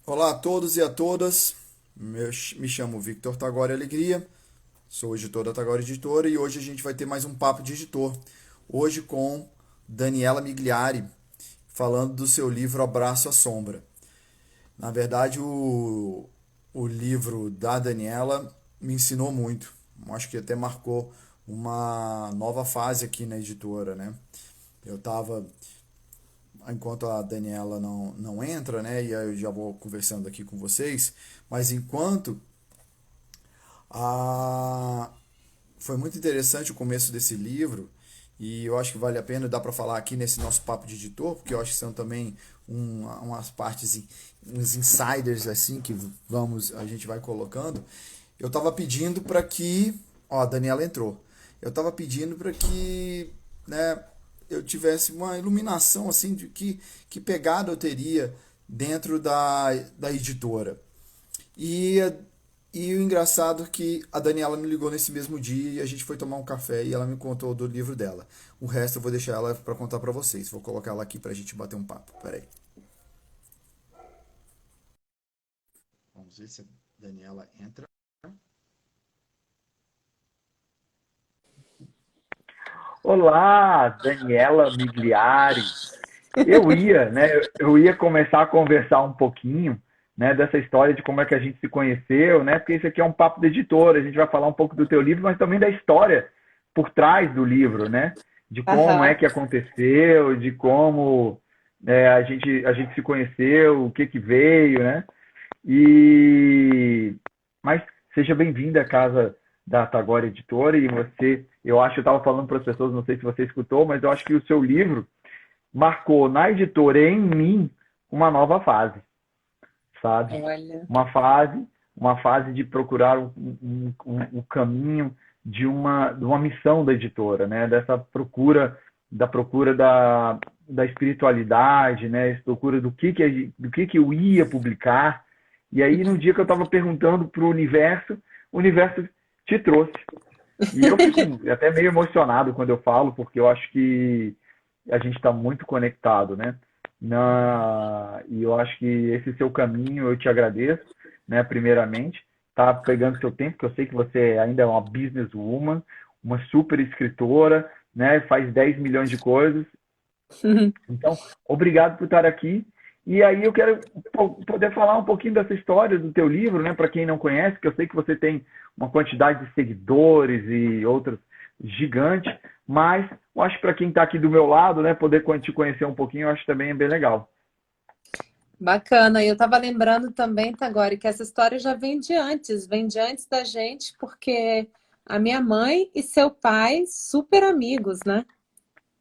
Olá a todos e a todas. Me chamo Victor Tagore Alegria, sou editor da Tagore Editora e hoje a gente vai ter mais um papo de editor. Hoje com Daniela Migliari, falando do seu livro Abraço à Sombra. Na verdade, o livro da Daniela me ensinou muito. Acho que até marcou uma nova fase aqui na editora, né? Eu estava enquanto a Daniela não entra, né? E aí eu já vou conversando aqui com vocês. Mas enquanto a... foi muito interessante o começo desse livro. E eu acho que vale a pena, dá para falar aqui nesse nosso papo de editor, porque eu acho que são também umas partes, uns insiders assim que a gente vai colocando. Eu estava pedindo para que, ó, a Daniela entrou. Eu estava pedindo para que, né, eu tivesse uma iluminação assim de que pegada eu teria dentro da editora. E, e o engraçado é que a Daniela me ligou nesse mesmo dia e a gente foi tomar um café e ela me contou do livro dela. O resto eu vou deixar ela para contar para vocês. Vou colocar ela aqui para a gente bater um papo. Peraí. Vamos ver se a Daniela entra. Olá, Daniela Migliari. Eu ia começar a conversar um pouquinho, né, dessa história de como é que a gente se conheceu, né? Porque isso aqui é um papo de editora, a gente vai falar um pouco do teu livro, mas também da história por trás do livro, né? De como é Aham. que aconteceu, de como a gente se conheceu, o que que veio, né? E mas seja bem-vinda à casa da Tagore Editora e eu acho que eu estava falando para as pessoas, não sei se você escutou, mas eu acho que o seu livro marcou na editora e em mim uma nova fase, sabe? Olha. Uma fase, uma fase de procurar um caminho de uma missão da editora, né? Dessa procura da espiritualidade, né? Procura do que eu ia publicar. E aí, no dia que eu estava perguntando para o universo te trouxe. E eu fico até meio emocionado quando eu falo, porque eu acho que a gente está muito conectado, né? E eu acho que esse seu caminho eu te agradeço, né? Primeiramente, tá pegando seu tempo, que eu sei que você ainda é uma businesswoman, uma super escritora, né? Faz 10 milhões de coisas. Então, obrigado por estar aqui. E aí eu quero poder falar um pouquinho dessa história do teu livro, né? Para quem não conhece, que eu sei que você tem uma quantidade de seguidores e outros gigante, mas eu acho que para quem está aqui do meu lado, né, poder te conhecer um pouquinho, eu acho também é bem legal. Bacana. E eu estava lembrando também, Tagore, que essa história já vem de antes da gente, porque a minha mãe e seu pai, super amigos, né?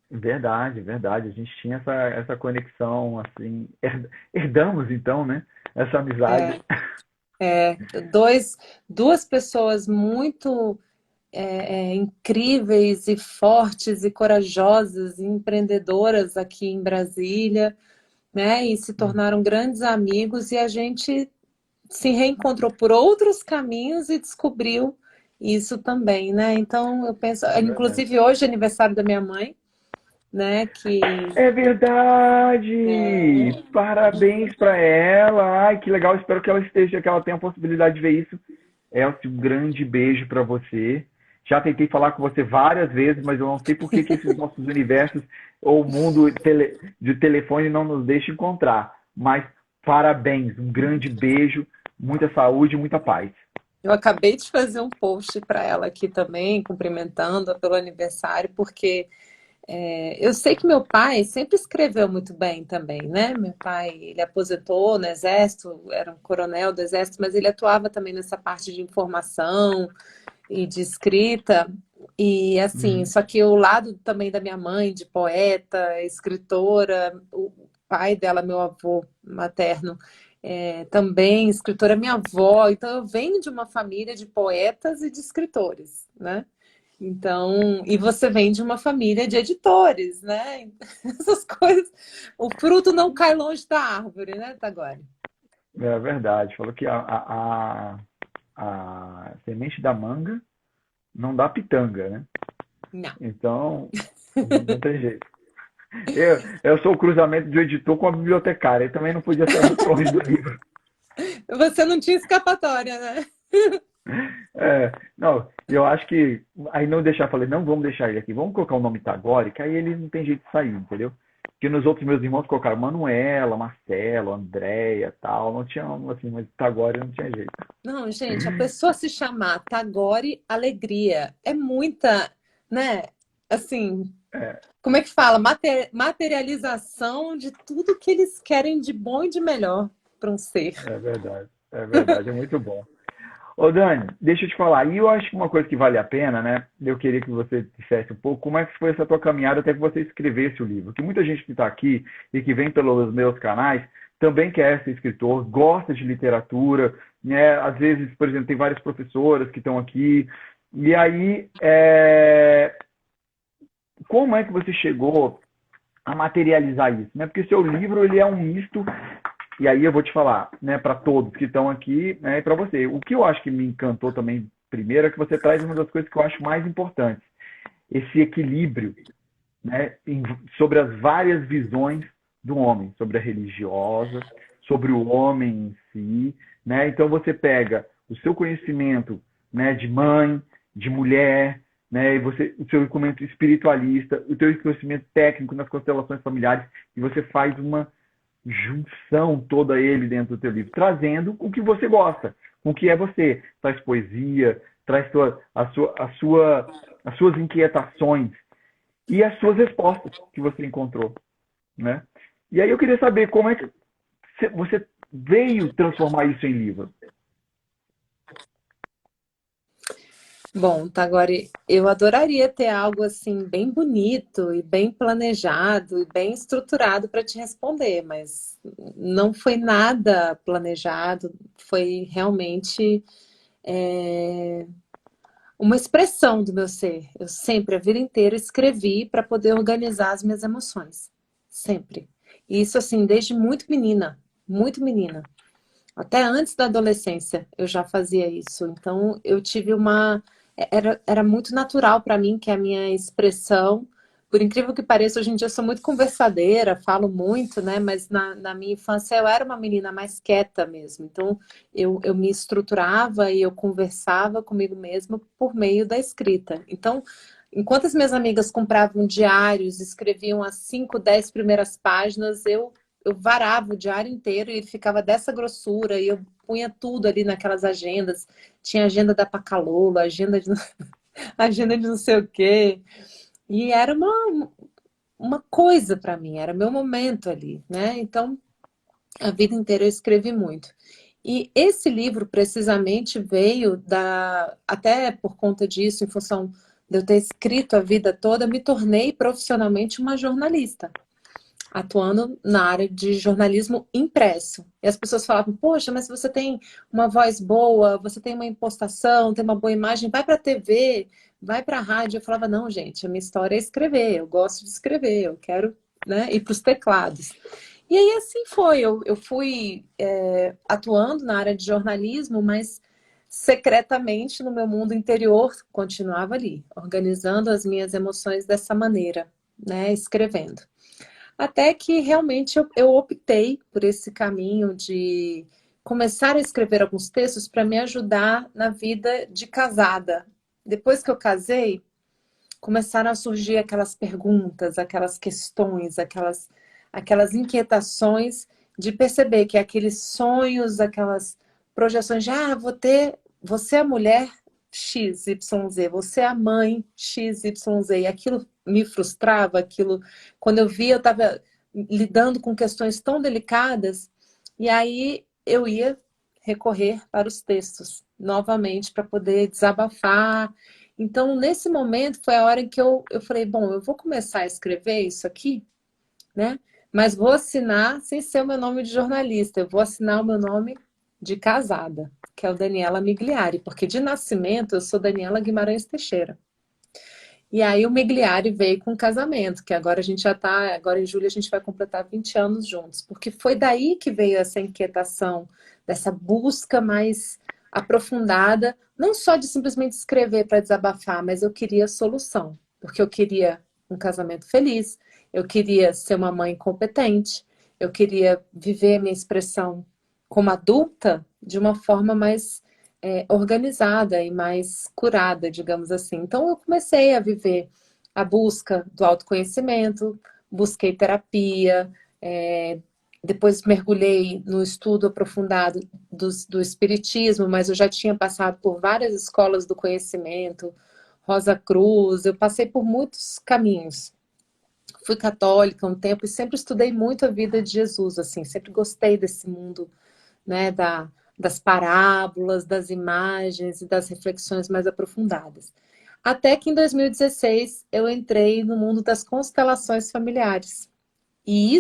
Verdade, verdade. A gente tinha essa conexão, assim, herdamos então, né, essa amizade. É, é, duas pessoas muito incríveis e fortes e corajosas e empreendedoras aqui em Brasília, né? E se tornaram grandes amigos e a gente se reencontrou por outros caminhos e descobriu isso também, né? Então eu penso, É verdade. inclusive hoje é aniversário da minha mãe, né? É verdade! É, Parabéns para ela. Ai, que legal. Espero que ela tenha a possibilidade de ver isso. É um grande beijo para você. Já tentei falar com você várias vezes, mas eu não sei por que que esses nossos universos ou o mundo de telefone não nos deixa encontrar. Mas parabéns, um grande beijo, muita saúde e muita paz. eu acabei de fazer um post para ela aqui também, cumprimentando-a pelo aniversário, porque eu sei que meu pai sempre escreveu muito bem também, né? Meu pai, ele aposentou no Exército, era um coronel do Exército, mas ele atuava também nessa parte de informação e de escrita. E assim, Uhum. só que o lado também da minha mãe, de poeta, escritora, o pai dela, meu avô materno, também escritora, minha avó. Então eu venho de uma família de poetas e de escritores, né? Então, e você vem de uma família de editores, né? Essas coisas. O fruto não cai longe da árvore, né, Tagore? É verdade. Falou que a semente da manga não dá pitanga, né? Não. Então, não tem jeito. Eu sou o cruzamento do editor com a bibliotecária, e também não podia sair muito longe do livro. Você não tinha escapatória, né? Não, eu acho que aí não deixar, falei, não vamos deixar ele aqui, vamos colocar o nome Tagore, que aí ele não tem jeito de sair, entendeu? Porque nos outros meus irmãos colocaram Manuela, Marcelo, Andréia, tal, não tinha assim, mas Tagore não tinha jeito. Não, gente, a pessoa se chamar Tagore Alegria é muita, né? Assim, É, como é que fala? Materialização de tudo que eles querem de bom e de melhor para um ser. é verdade, é muito bom. Ô Dani, deixa eu te falar, e eu acho que uma coisa que vale a pena, né? Eu queria que você dissesse um pouco como é que foi essa tua caminhada até que você escrevesse o livro. Que muita gente que está aqui e que vem pelos meus canais também quer ser escritor, gosta de literatura, né? Às vezes, por exemplo, tem várias professoras que estão aqui. E aí, como é que você chegou a materializar isso, né? Porque seu livro ele é um misto e aí eu vou te falar, né, para todos que estão aqui, né, e para você. O que eu acho que me encantou também, primeiro, é que você traz uma das coisas que eu acho mais importantes, esse equilíbrio, né, sobre as várias visões do homem, sobre a religiosa, sobre o homem em si, né? Então você pega o seu conhecimento, né, de mãe, de mulher, né, e você, o seu conhecimento espiritualista, o seu conhecimento técnico nas constelações familiares, e você faz uma junção toda ele dentro do teu livro, trazendo o que você gosta, com o que é você. Traz poesia, traz as suas inquietações e as suas respostas que você encontrou, né? E aí eu queria saber como é que você veio transformar isso em livro. Bom, Tagore, eu adoraria ter algo assim bem bonito e bem planejado e bem estruturado para te responder, mas não foi nada planejado, foi realmente é, uma expressão do meu ser. Eu sempre, a vida inteira, escrevi para poder organizar as minhas emoções. Sempre. E isso assim, desde muito menina, muito menina. Até antes da adolescência eu já fazia isso. Então eu tive uma. Era muito natural para mim que a minha expressão, por incrível que pareça, hoje em dia eu sou muito conversadeira, falo muito, né? Mas na minha infância eu era uma menina mais quieta mesmo. Então eu me estruturava e eu conversava comigo mesma por meio da escrita. Então, enquanto as minhas amigas compravam diários, escreviam as 5, 10 primeiras páginas, eu varava o diário inteiro e ele ficava dessa grossura e eu punha tudo ali naquelas agendas. Tinha agenda da Pacalolo, agenda de, agenda de não sei o quê. E era uma coisa para mim, era meu momento ali, né? Então, a vida inteira eu escrevi muito. E esse livro, precisamente, veio até por conta disso, em função de eu ter escrito a vida toda, me tornei profissionalmente uma jornalista atuando na área de jornalismo impresso. E as pessoas falavam, poxa, mas você tem uma voz boa, você tem uma impostação, tem uma boa imagem, vai para a TV, vai para a rádio. Eu falava, não, gente, a minha história é escrever, eu gosto de escrever, eu quero, né, ir para os teclados. E aí assim foi, eu fui atuando na área de jornalismo, mas secretamente no meu mundo interior continuava ali, organizando as minhas emoções dessa maneira, né, escrevendo. Até que realmente eu optei por esse caminho de começar a escrever alguns textos para me ajudar na vida de casada. Depois que eu casei, começaram a surgir aquelas perguntas, aquelas questões, aquelas inquietações de perceber que aqueles sonhos, aquelas projeções de você é a mulher XYZ, você é a mãe XYZ, e aquilo me frustrava, aquilo, quando eu via, eu estava lidando com questões tão delicadas, e aí eu ia recorrer para os textos novamente para poder desabafar. Então, nesse momento, foi a hora em que eu falei, bom, eu vou começar a escrever isso aqui, né? Mas vou assinar sem ser o meu nome de jornalista, eu vou assinar o meu nome de casada, que é o Daniela Migliari, porque de nascimento eu sou Daniela Guimarães Teixeira. E aí o Migliari veio com o casamento, que agora a gente já tá, agora em julho a gente vai completar 20 anos juntos, porque foi daí que veio essa inquietação, dessa busca mais aprofundada, não só de simplesmente escrever para desabafar, mas eu queria solução, porque eu queria um casamento feliz, eu queria ser uma mãe competente, eu queria viver a minha expressão como adulta, de uma forma mais organizada e mais curada, digamos assim. Então, eu comecei a viver a busca do autoconhecimento, busquei terapia, depois mergulhei no estudo aprofundado do espiritismo, mas eu já tinha passado por várias escolas do conhecimento, Rosa Cruz, eu passei por muitos caminhos. Fui católica um tempo e sempre estudei muito a vida de Jesus, assim, sempre gostei desse mundo, né, das parábolas, das imagens e das reflexões mais aprofundadas. Até que em 2016 eu entrei no mundo das constelações familiares. E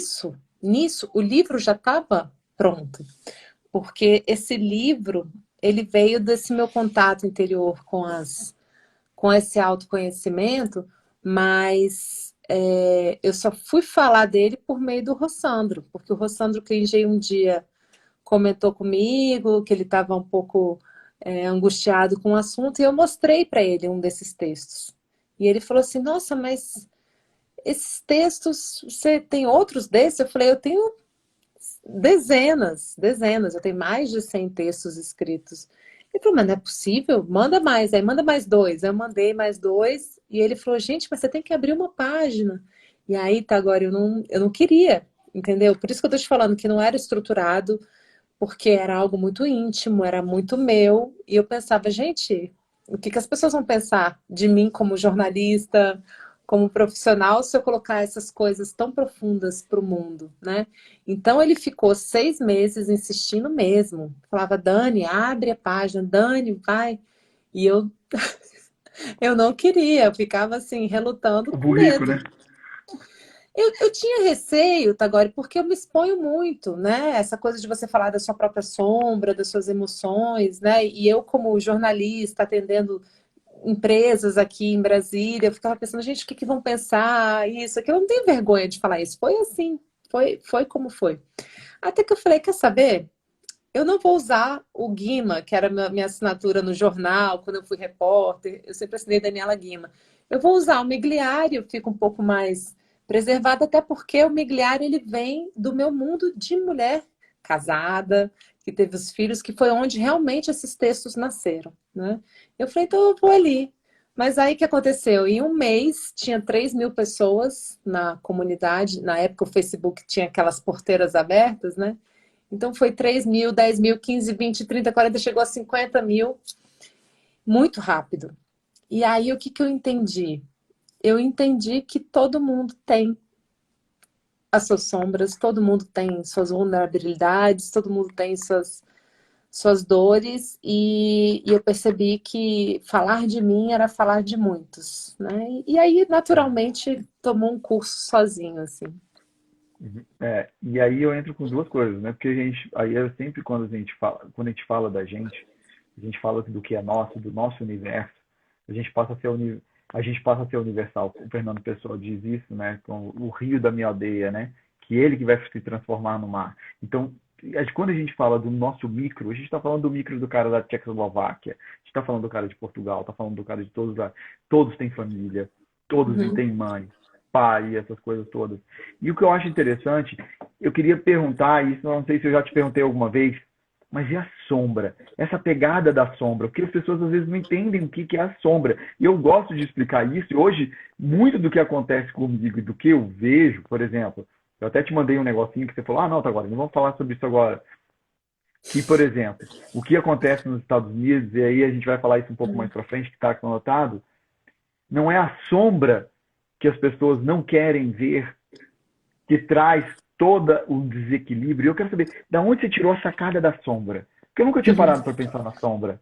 nisso, o livro já estava pronto, porque esse livro, ele veio desse meu contato interior com esse autoconhecimento, mas eu só fui falar dele por meio do Rossandro, porque o Rossandro Klingey um dia comentou comigo que ele estava um pouco angustiado com o assunto, e eu mostrei para ele um desses textos. E ele falou assim, nossa, mas esses textos, você tem outros desses? Eu falei, eu tenho dezenas, eu tenho mais de 100 textos escritos. Ele falou, mas não é possível? Manda mais, aí manda mais dois. Aí eu mandei mais dois, e ele falou, gente, mas você tem que abrir uma página. E aí, tá, agora eu não queria, entendeu? Por isso que eu tô te falando que não era estruturado, porque era algo muito íntimo, era muito meu, e eu pensava, gente, o que as pessoas vão pensar de mim como jornalista, como profissional, se eu colocar essas coisas tão profundas para o mundo, né? Então ele ficou 6 meses insistindo mesmo. Falava, Dani, abre a página, Dani, vai. E eu não queria, eu ficava assim, relutando O com burrico, medo. né? Eu tinha receio, Tagore, porque eu me exponho muito, né? Essa coisa de você falar da sua própria sombra, das suas emoções, né? E eu, como jornalista, atendendo empresas aqui em Brasília, eu ficava pensando, gente, o que vão pensar? Isso, aqui eu não tenho vergonha de falar isso. Foi assim, foi como foi. Até que eu falei, quer saber? Eu não vou usar o Guima, que era minha assinatura no jornal, quando eu fui repórter, eu sempre assinei Daniela Guima. Eu vou usar o Migliário, fica um pouco mais preservado, até porque o Migliário ele vem do meu mundo de mulher casada, que teve os filhos, que foi onde realmente esses textos nasceram, né? Eu falei, então eu vou ali. Mas aí o que aconteceu? Em um mês tinha 3.000 pessoas na comunidade. Na época o Facebook tinha aquelas porteiras abertas, né? Então foi 3.000, 10.000, 15, 20, 30, 40, chegou a 50.000, muito rápido. E aí o que eu entendi? Eu entendi que todo mundo tem as suas sombras, todo mundo tem suas vulnerabilidades, todo mundo tem suas dores, e eu percebi que falar de mim era falar de muitos, né? E aí, naturalmente, tomou um curso sozinho, assim. E aí eu entro com duas coisas, né? Porque aí eu sempre quando a gente fala da gente, a gente fala do que é nosso, do nosso universo, a gente passa a ser a gente passa a ser universal. O Fernando Pessoa diz isso, né? Com o rio da minha aldeia, né? Que ele que vai se transformar no mar. Então, quando a gente fala do nosso micro, a gente está falando do micro do cara da Tchecoslováquia, a gente está falando do cara de Portugal, está falando do cara de todos lá. Todos têm família, todos Uhum. têm mãe, pai, essas coisas todas. E o que eu acho interessante, eu queria perguntar, isso não sei se eu já te perguntei alguma vez, mas e a sombra? Essa pegada da sombra, porque as pessoas às vezes não entendem o que é a sombra. E eu gosto de explicar isso, e hoje, muito do que acontece comigo e do que eu vejo, por exemplo, eu até te mandei um negocinho que você falou, não, tá agora, não vamos falar sobre isso agora. Que, por exemplo, o que acontece nos Estados Unidos, e aí a gente vai falar isso um pouco mais para frente, que está anotado, não é a sombra que as pessoas não querem ver, que traz todo o desequilíbrio. Eu quero saber, de onde você tirou a sacada da sombra? Porque eu nunca tinha parado para pensar na sombra.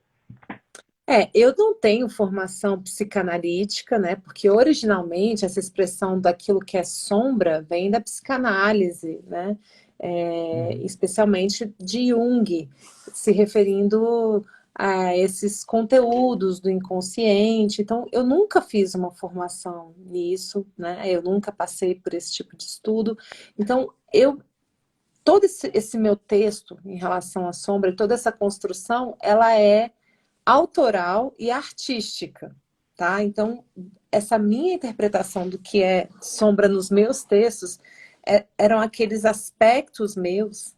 Eu não tenho formação psicanalítica, né? Porque originalmente essa expressão daquilo que é sombra vem da psicanálise, né? Especialmente de Jung, se referindo a esses conteúdos do inconsciente. Então, eu nunca fiz uma formação nisso, né? Eu nunca passei por esse tipo de estudo. Então, todo esse meu texto em relação à sombra, toda essa construção, ela é autoral e artística, tá? Então, essa minha interpretação do que é sombra nos meus textos eram aqueles aspectos meus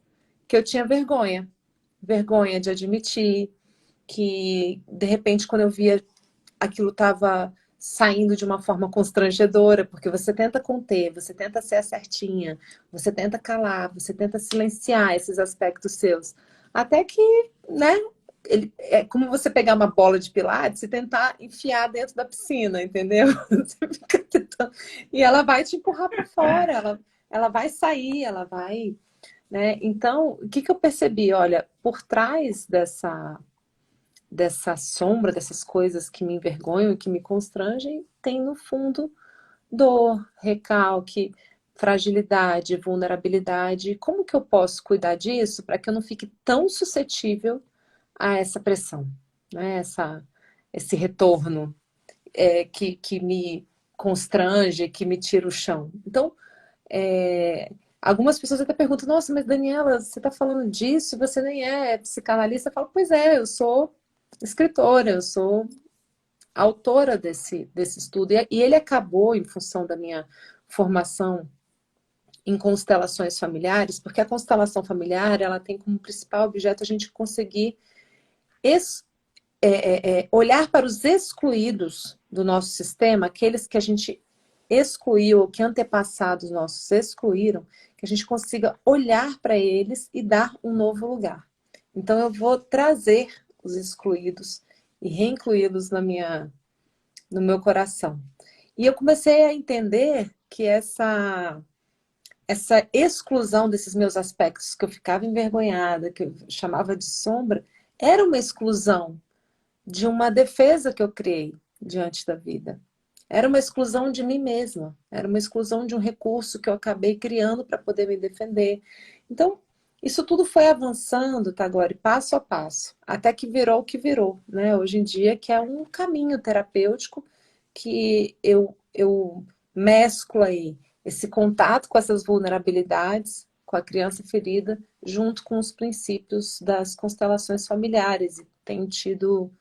que eu tinha vergonha, vergonha de admitir, que de repente quando eu via aquilo estava saindo de uma forma constrangedora, porque você tenta conter, você tenta ser a certinha, você tenta calar, você tenta silenciar esses aspectos seus. Até que, né, é como você pegar uma bola de pilates e tentar enfiar dentro da piscina, entendeu? Você fica tentando, e ela vai te empurrar para fora, ela vai sair, ela vai, né? Então, o que eu percebi? Olha, por trás dessa sombra, dessas coisas que me envergonham e que me constrangem, tem no fundo dor, recalque, fragilidade, vulnerabilidade. Como que eu posso cuidar disso para que eu não fique tão suscetível a essa pressão, né? Esse retorno que me constrange, que me tira o chão. Então, algumas pessoas até perguntam, nossa, mas Daniela, você está falando disso, você nem é psicanalista? Eu falo, pois é, eu sou escritora, eu sou autora desse estudo. E ele acabou, em função da minha formação em constelações familiares, porque a constelação familiar, ela tem como principal objeto a gente conseguir olhar para os excluídos do nosso sistema, aqueles que a gente excluiu, que antepassados nossos excluíram, que a gente consiga olhar para eles e dar um novo lugar. Então eu vou trazer os excluídos e reincluí-los no meu coração. E eu comecei a entender que essa exclusão desses meus aspectos, que eu ficava envergonhada, que eu chamava de sombra, era uma exclusão de uma defesa que eu criei diante da vida. Era uma exclusão de mim mesma, era uma exclusão de um recurso que eu acabei criando para poder me defender. Então, isso tudo foi avançando, Tagore, passo a passo, até que virou o que virou, né? Hoje em dia, que é um caminho terapêutico que eu mesclo aí esse contato com essas vulnerabilidades, com a criança ferida, junto com os princípios das constelações familiares. E tenho tido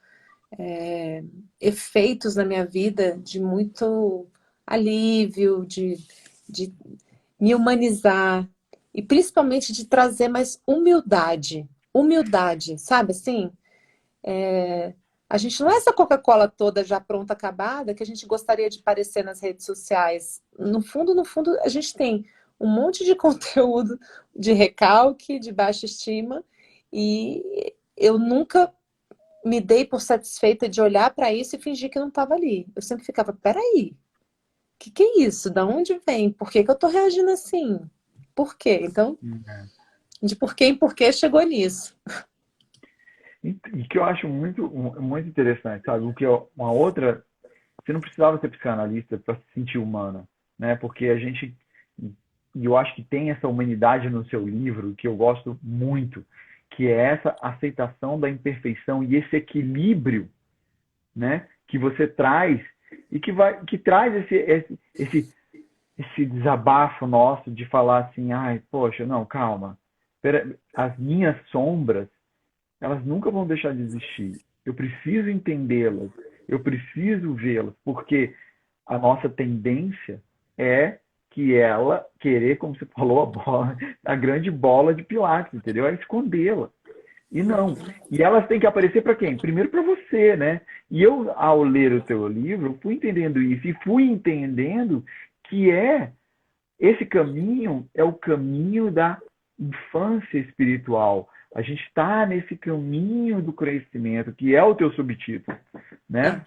efeitos na minha vida de muito alívio, de me humanizar e principalmente de trazer mais humildade. Humildade, sabe assim? A gente não é essa Coca-Cola toda já pronta, acabada, que a gente gostaria de parecer nas redes sociais. No fundo, a gente tem um monte de conteúdo de recalque, de baixa estima, e eu nunca me dei por satisfeita de olhar para isso e fingir que não estava ali. Eu sempre ficava, peraí, o que é isso? Da onde vem? Por que eu estou reagindo assim? Por quê? Então, de porquê em porquê chegou nisso. E que eu acho muito interessante, sabe? O que uma outra, você não precisava ser psicanalista para se sentir humana, né? Porque e eu acho que tem essa humanidade no seu livro que eu gosto muito, que é essa aceitação da imperfeição e esse equilíbrio, né? Que você traz e que traz esse desabafo nosso de falar assim, ai, poxa, não, calma, as minhas sombras elas nunca vão deixar de existir. Eu preciso entendê-las, eu preciso vê-las, porque a nossa tendência é que ela querer, como você falou, a grande bola de pilates, entendeu? É escondê-la. E não. E elas têm que aparecer para quem? Primeiro para você, né? E eu, ao ler o teu livro, fui entendendo isso. E fui entendendo que esse caminho é o caminho da infância espiritual. A gente está nesse caminho do crescimento, que é o teu subtítulo, né?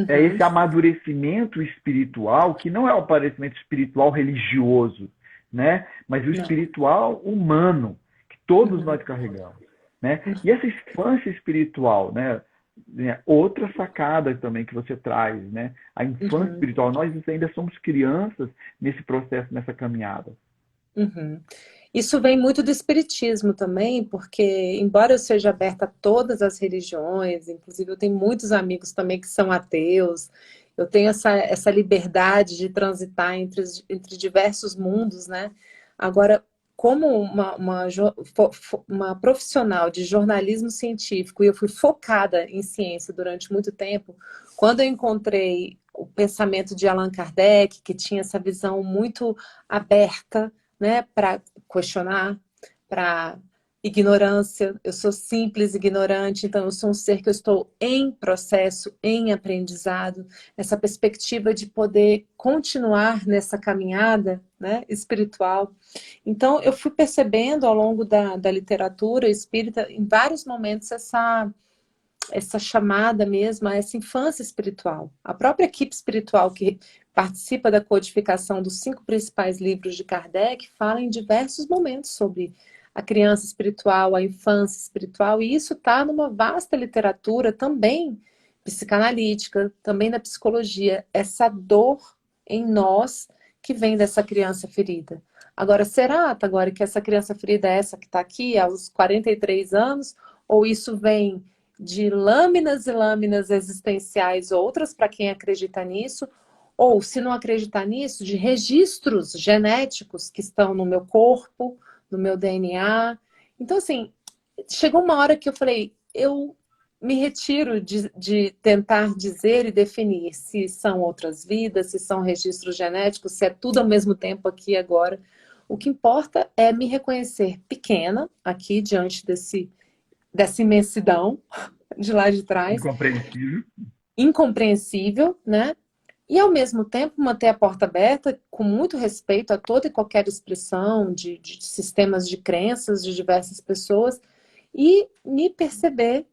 É esse amadurecimento espiritual, que não é o amadurecimento espiritual religioso, né? Mas o espiritual humano, que todos nós carregamos, né? E essa infância espiritual, né? Outra sacada também que você traz, né? A infância espiritual. Nós ainda somos crianças nesse processo, nessa caminhada. Isso vem muito do espiritismo também, porque embora eu seja aberta a todas as religiões, inclusive eu tenho muitos amigos também que são ateus, eu tenho essa liberdade de transitar entre diversos mundos, né? Agora, como uma profissional de jornalismo científico, e eu fui focada em ciência durante muito tempo, quando eu encontrei o pensamento de Allan Kardec, que tinha essa visão muito aberta, né, para questionar, para ignorância, eu sou simples, ignorante, então eu sou um ser que eu estou em processo, em aprendizado, essa perspectiva de poder continuar nessa caminhada, né, espiritual. Então eu fui percebendo ao longo da literatura espírita, em vários momentos, essa chamada mesmo a essa infância espiritual. A própria equipe espiritual que participa da codificação dos 5 principais livros de Kardec fala em diversos momentos sobre a criança espiritual, a infância espiritual, e isso está numa vasta literatura também psicanalítica, também da psicologia, essa dor em nós que vem dessa criança ferida. Agora, será, agora que essa criança ferida é essa que está aqui aos 43 anos, ou isso vem de lâminas e lâminas existenciais, outras para quem acredita nisso, ou se não acreditar nisso, de registros genéticos que estão no meu corpo, no meu DNA. Então, assim, chegou uma hora que eu falei, eu me retiro de tentar dizer e definir se são outras vidas, se são registros genéticos, se é tudo ao mesmo tempo aqui e agora. O que importa é me reconhecer pequena aqui diante dessa imensidão de lá de trás. Incompreensível. Incompreensível, né? E, ao mesmo tempo, manter a porta aberta com muito respeito a toda e qualquer expressão de sistemas de crenças de diversas pessoas e me perceber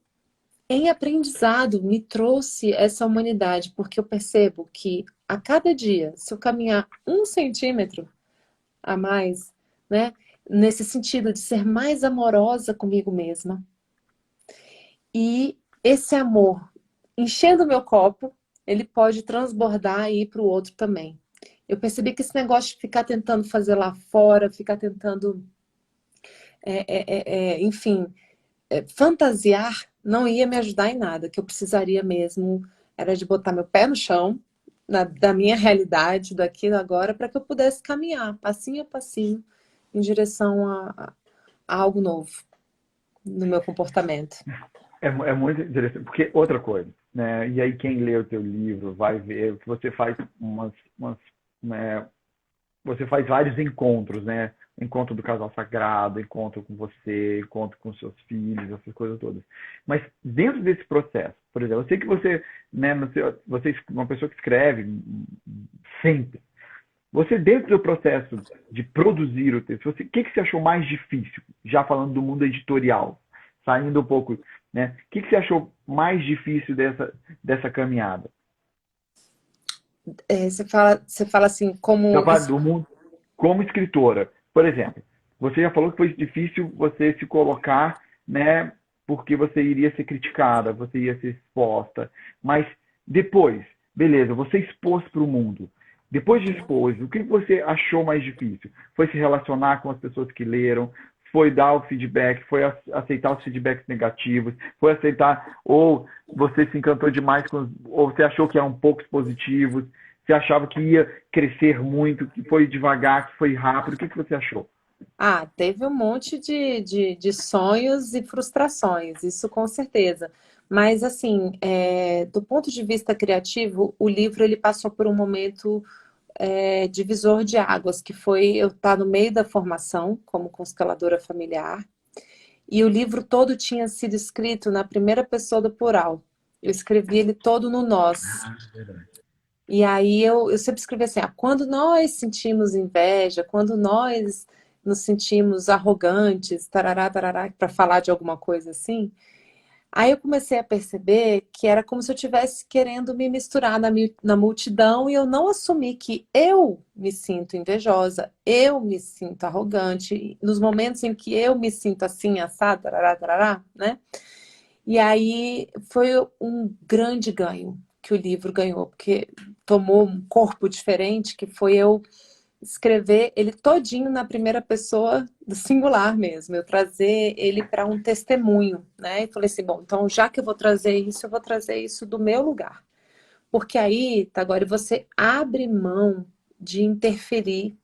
em aprendizado, me trouxe essa humanidade, porque eu percebo que a cada dia, se eu caminhar 1 centímetro a mais, né, nesse sentido de ser mais amorosa comigo mesma, e esse amor, enchendo o meu copo, ele pode transbordar e ir para o outro também. Eu percebi que esse negócio de ficar tentando fazer lá fora, ficar tentando, enfim, fantasiar, não ia me ajudar em nada. Que eu precisaria mesmo era de botar meu pé no chão, da minha realidade, daqui e agora, para que eu pudesse caminhar, passinho a passinho, em direção a algo novo no meu comportamento. É muito interessante, porque outra coisa, né? E aí quem lê o teu livro vai ver que você faz né? Você faz vários encontros, né? Encontro do casal sagrado, encontro com você, encontro com seus filhos, essas coisas todas. Mas dentro desse processo, por exemplo, eu sei que você, né, você é uma pessoa que escreve sempre. Você, dentro do processo de produzir o texto, o que você achou mais difícil? Já falando do mundo editorial, saindo um pouco, né? O que você achou mais difícil dessa caminhada? Você fala assim, como... Do mundo como escritora. Por exemplo, você já falou que foi difícil você se colocar, né? Porque você iria ser criticada, você ia ser exposta. Mas depois, beleza, você expôs para o mundo. Depois de expor, o que você achou mais difícil? Foi se relacionar com as pessoas que leram? Foi dar o feedback? Foi aceitar os feedbacks negativos? Foi aceitar, ou você se encantou demais ou você achou que eram poucos positivos? Você achava que ia crescer muito, que foi devagar, que foi rápido? O que você achou? Teve um monte de sonhos e frustrações, isso com certeza. Mas, assim, do ponto de vista criativo, o livro ele passou por um momento divisor de águas, que foi eu estar no meio da formação como consteladora familiar, e o livro todo tinha sido escrito na primeira pessoa do plural. Eu escrevi ele todo no nós. E aí eu sempre escrevi assim, quando nós sentimos inveja, quando nós nos sentimos arrogantes, tarará, tarará, para falar de alguma coisa assim, aí eu comecei a perceber que era como se eu estivesse querendo me misturar na multidão e eu não assumi que eu me sinto invejosa, eu me sinto arrogante, nos momentos em que eu me sinto assim, assado, tarará, tarará, né? E aí foi um grande ganho que o livro ganhou, porque tomou um corpo diferente, que foi eu escrever ele todinho na primeira pessoa do singular mesmo, eu trazer ele para um testemunho, né? E falei assim, bom, então já que eu vou trazer isso, eu vou trazer isso do meu lugar. Porque aí, agora você abre mão de interferir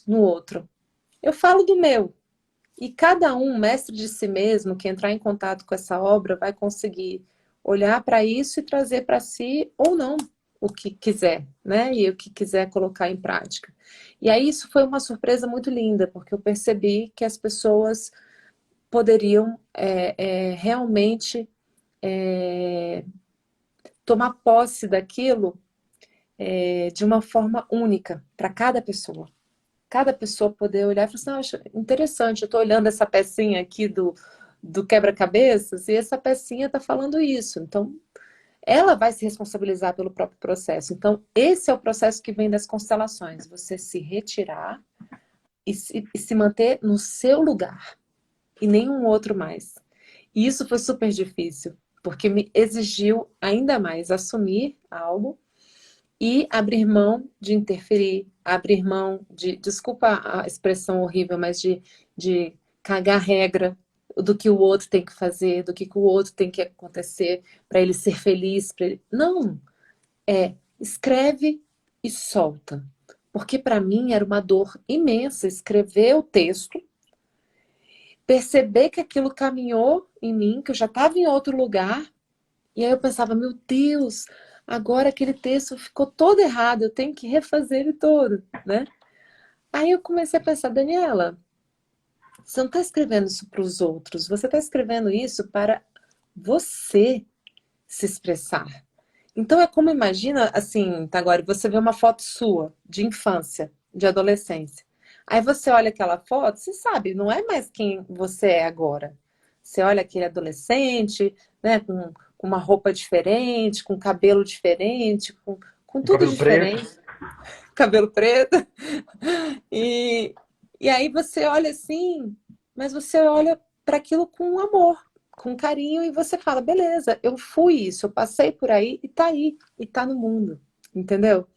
no outro. Eu falo do meu. E cada um, mestre de si mesmo, que entrar em contato com essa obra, vai conseguir olhar para isso e trazer para si, ou não, o que quiser, né? E o que quiser colocar em prática. E aí isso foi uma surpresa muito linda, porque eu percebi que as pessoas poderiam realmente tomar posse daquilo de uma forma única para cada pessoa. Cada pessoa poder olhar e falar assim, acho interessante, eu estou olhando essa pecinha aqui do quebra-cabeças e essa pecinha está falando isso. Então, ela vai se responsabilizar pelo próprio processo. Então, esse é o processo que vem das constelações. Você se retirar e se manter no seu lugar e nenhum outro mais. E isso foi super difícil, porque me exigiu ainda mais assumir algo e abrir mão de interferir, abrir mão de, desculpa a expressão horrível, mas de cagar regra do que o outro tem que fazer, do que o outro tem que acontecer para ele ser feliz. Ele... Não, escreve e solta. Porque para mim era uma dor imensa escrever o texto, perceber que aquilo caminhou em mim, que eu já estava em outro lugar, e aí eu pensava, meu Deus, agora aquele texto ficou todo errado, eu tenho que refazer ele todo, né? Aí eu comecei a pensar, Daniela, você não está escrevendo isso para os outros, você está escrevendo isso para você se expressar. Então é como, imagina, assim, tá, agora você vê uma foto sua, de infância, de adolescência. Aí você olha aquela foto, você sabe, não é mais quem você é agora. Você olha aquele adolescente, né, com uma roupa diferente, com cabelo diferente, com O tudo cabelo preto. diferente, cabelo preto. E, e aí você olha assim, mas você olha para aquilo com amor, com carinho, e você fala, beleza, eu fui isso, eu passei por aí, e tá no mundo, entendeu?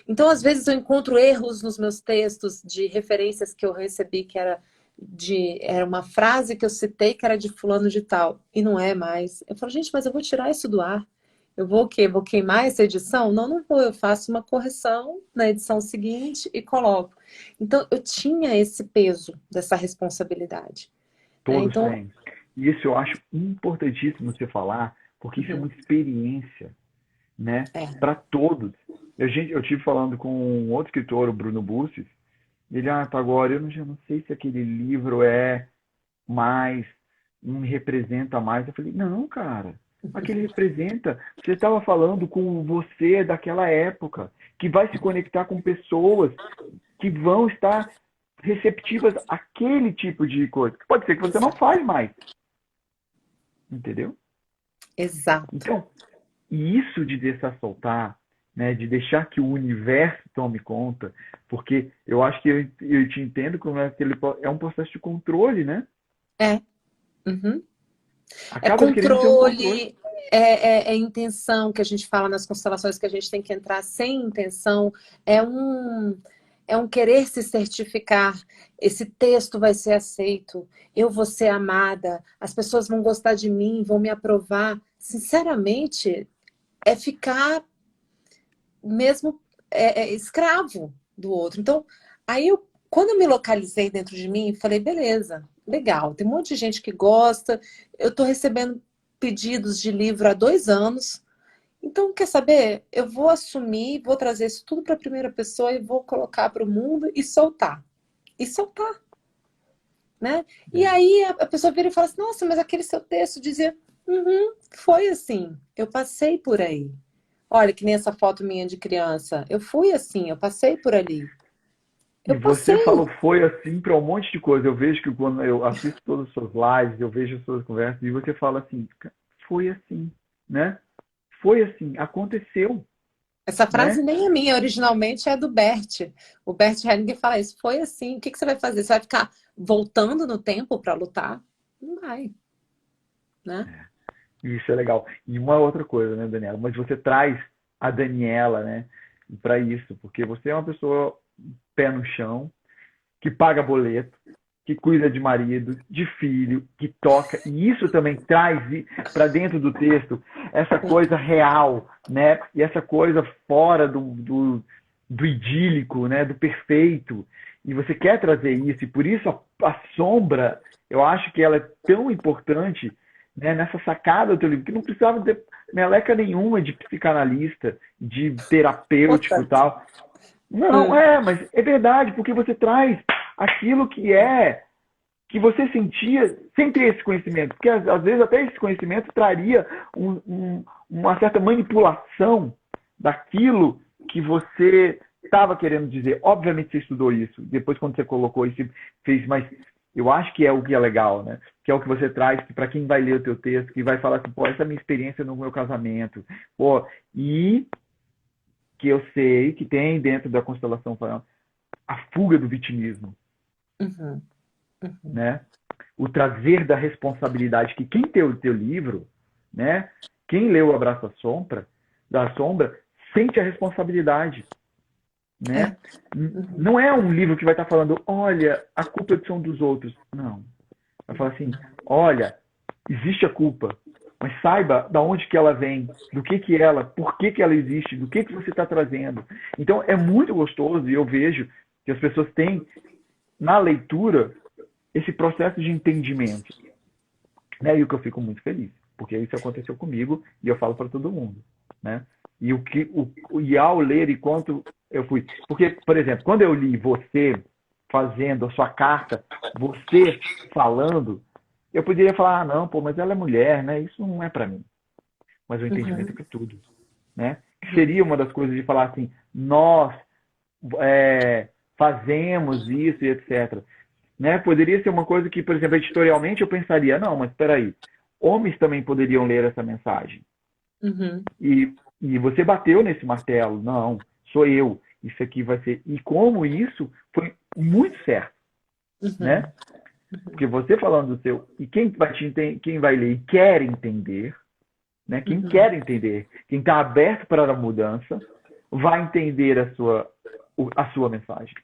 Então, às vezes, eu encontro erros nos meus textos de referências que eu recebi, que era uma frase que eu citei que era de fulano de tal, e não é mais. Eu falo, gente, mas eu vou tirar isso do ar. Eu vou o quê? Vou queimar essa edição? Não, não vou. Eu faço uma correção na edição seguinte e coloco. Então, eu tinha esse peso dessa responsabilidade, né? Todos Então, têm. E isso eu acho importantíssimo você falar, porque isso é uma experiência, né, é. para todos. Eu tive falando com um outro escritor, o Bruno Bussi, ele, tá, agora eu já não sei se aquele livro é mais, não me representa mais. Eu falei, não, cara, aquele representa. Você estava falando com você daquela época, que vai se conectar com pessoas que vão estar receptivas àquele tipo de coisa. Pode ser que você não Exato. fale mais, entendeu? Exato. Então, e isso de deixar soltar, né, de deixar que o universo tome conta, porque eu acho que eu te entendo como é um processo de controle, né? É. Uhum. É Acaba querendo ter um controle. controle, é intenção, que a gente fala nas constelações, que a gente tem que entrar sem intenção, é um, é um querer se certificar. Esse texto vai ser aceito, eu vou ser amada, as pessoas vão gostar de mim, vão me aprovar. Sinceramente, é ficar mesmo escravo do outro. Então, aí quando eu me localizei dentro de mim, falei, beleza, legal, tem um monte de gente que gosta, eu estou recebendo pedidos de livro há 2 anos, então, quer saber? Eu vou assumir, vou trazer isso tudo para a primeira pessoa e vou colocar para o mundo e soltar. E soltar, né? E aí a pessoa vira e fala assim, nossa, mas aquele seu texto dizia, uhum, foi assim, eu passei por aí. Olha, que nem essa foto minha de criança. Eu fui assim, eu passei por ali. E Eu você passei. falou foi assim para um monte de coisa. Eu vejo que quando eu assisto todas as suas lives, eu vejo as suas conversas, e você fala assim, foi assim, né? Foi assim, aconteceu, Essa frase né? nem é minha, originalmente é do Bert. O Bert Hellinger fala isso. Foi assim. O que você vai fazer? Você vai ficar voltando no tempo para lutar? Não vai, né? Isso é legal. E uma outra coisa, né, Daniela? Mas você traz a Daniela, né, para isso, porque você é uma pessoa pé no chão, que paga boleto, que cuida de marido, de filho, que toca, e isso também traz para dentro do texto essa coisa real, né? E essa coisa fora do idílico, né? Do perfeito. E você quer trazer isso, e por isso a sombra, eu acho que ela é tão importante, né, nessa sacada do teu livro, que não precisava ter meleca nenhuma de psicanalista, de terapêutico e Importante. tal. Não, mas é verdade, porque você traz aquilo que é que você sentia sem ter esse conhecimento. Porque às vezes até esse conhecimento traria uma certa manipulação daquilo que você estava querendo dizer. Obviamente você estudou isso. Depois quando você colocou isso, fez, mas eu acho que é o que é legal, né? Que é o que você traz para quem vai ler o teu texto, que vai falar assim, pô, essa é a minha experiência no meu casamento. Pô, e que eu sei que tem dentro da constelação a fuga do vitimismo, Uhum, uhum. né? O trazer da responsabilidade que quem tem o teu livro, né? Quem leu o Abraço da Sombra, sente a responsabilidade, É. né? Uhum, Não é um livro que vai estar falando, olha, a culpa são dos outros. Não. Vai falar assim, olha, existe a culpa, mas saiba da onde que ela vem, do que ela, por que ela existe, do que você está trazendo. Então é muito gostoso e eu vejo que as pessoas têm na leitura esse processo de entendimento, né? E o que eu fico muito feliz, porque isso aconteceu comigo e eu falo para todo mundo, né? E ao ler e quanto eu fui, porque por exemplo, quando eu li você fazendo a sua carta, você falando, eu poderia falar, ah, não, pô, mas ela é mulher, né? Isso não é para mim. Mas o entendimento é uhum, para tudo, né? Que uhum, seria uma das coisas de falar assim, nós fazemos isso e etc. Né? Poderia ser uma coisa que, por exemplo, editorialmente eu pensaria, não, mas espera aí, homens também poderiam ler essa mensagem. uhum, E você bateu nesse martelo, não, sou eu, isso aqui vai ser. E como isso foi muito certo, uhum, né? Porque você falando do seu, e quem vai ler e quer entender, né? Quem uhum. quer entender, quem está aberto para a mudança, vai entender a sua mensagem.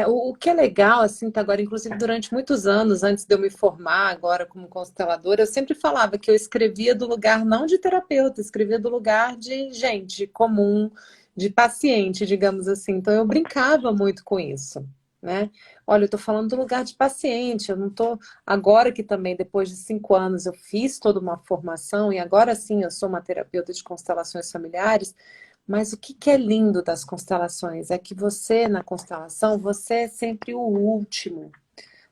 O que é legal, assim, tá agora, inclusive durante muitos anos, antes de eu me formar agora como consteladora, eu sempre falava que eu escrevia do lugar não de terapeuta, escrevia do lugar de gente comum, de paciente, digamos assim. Então eu brincava muito com isso, né? Olha, eu tô falando do lugar de paciente, eu não tô. Agora que também, depois de 5 anos, eu fiz toda uma formação e agora sim eu sou uma terapeuta de constelações familiares. Mas o que que é lindo das constelações é que você, na constelação, você é sempre o último.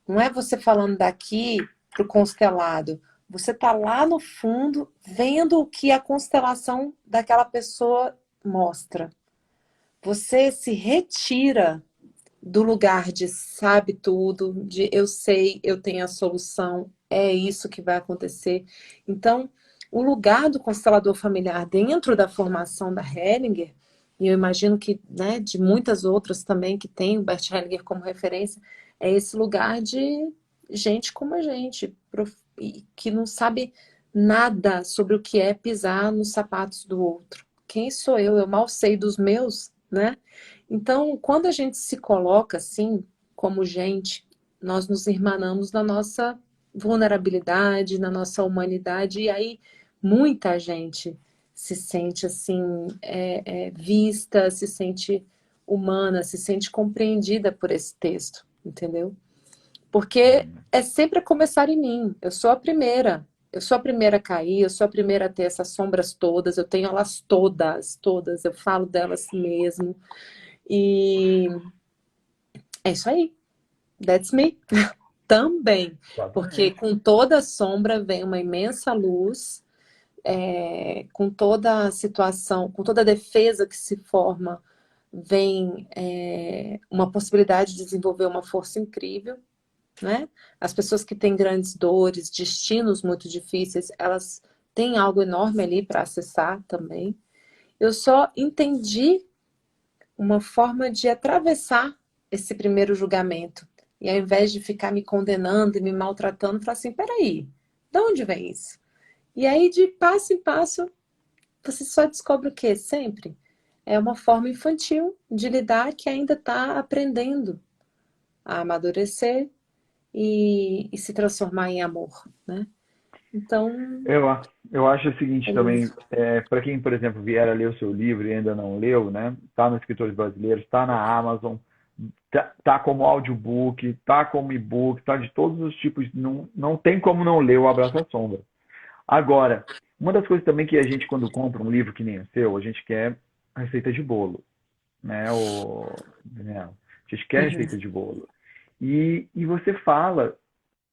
Não é você falando daqui para o constelado. Você está lá no fundo vendo o que a constelação daquela pessoa mostra. Você se retira do lugar de sabe tudo, de eu sei, eu tenho a solução, é isso que vai acontecer. Então, o lugar do constelador familiar dentro da formação da Hellinger, e eu imagino que, né, de muitas outras também que tem o Bert Hellinger como referência, é esse lugar de gente como a gente, que não sabe nada sobre o que é pisar nos sapatos do outro. Quem sou eu? Eu mal sei dos meus, né? Então, quando a gente se coloca assim, como gente, nós nos irmanamos na nossa vulnerabilidade, na nossa humanidade, e aí muita gente se sente assim, vista, se sente humana, se sente compreendida por esse texto, entendeu? Porque é sempre a começar em mim. Eu sou a primeira. Eu sou a primeira a cair, eu sou a primeira a ter essas sombras todas, eu tenho elas todas, todas, eu falo delas mesmo. E é isso aí. That's me. Também. Porque Exatamente. com toda sombra vem uma imensa luz, com toda situação, com toda defesa que se forma, vem uma possibilidade de desenvolver uma força incrível, né? As pessoas que têm grandes dores, destinos muito difíceis, elas têm algo enorme ali para acessar também. Eu só entendi uma forma de atravessar esse primeiro julgamento. E ao invés de ficar me condenando e me maltratando, falar assim, peraí, de onde vem isso? E aí, de passo em passo, você só descobre o quê? Sempre. É uma forma infantil de lidar que ainda está aprendendo a amadurecer e se transformar em amor, né? Então, Eu, eu acho o seguinte é também, isso. para quem, por exemplo, vier a ler o seu livro e ainda não leu, né? Tá no Escritores Brasileiros, tá na Amazon, tá como audiobook, tá como e-book, tá de todos os tipos, não tem como não ler o Abraço à Sombra. Agora, uma das coisas também que a gente, quando compra um livro que nem o seu, a gente quer a receita de bolo, né? A gente quer a Uhum. receita de bolo. E você fala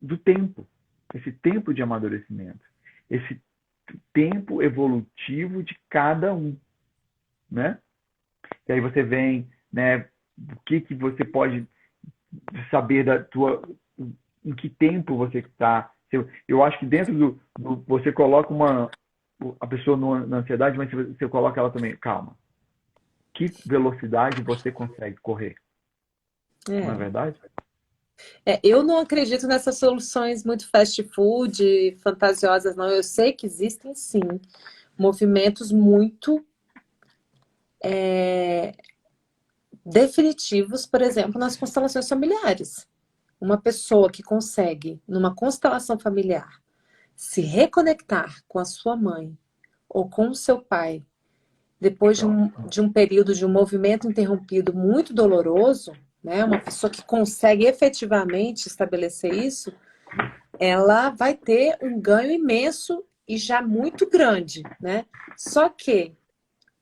do tempo, esse tempo de amadurecimento, esse tempo evolutivo de cada um, né? E aí você vem, né, o que você pode saber da tua, em que tempo você está. Eu acho que dentro você coloca a pessoa na ansiedade, mas você coloca ela também, calma, que velocidade você consegue correr, não é É. verdade? Eu não acredito nessas soluções muito fast food, fantasiosas, não. Eu sei que existem, sim, movimentos muito definitivos, por exemplo, nas constelações familiares. Uma pessoa que consegue, numa constelação familiar, se reconectar com a sua mãe ou com o seu pai, depois de um período de um movimento interrompido muito doloroso, né? Uma pessoa que consegue efetivamente estabelecer isso, ela vai ter um ganho imenso e já muito grande, né? Só que,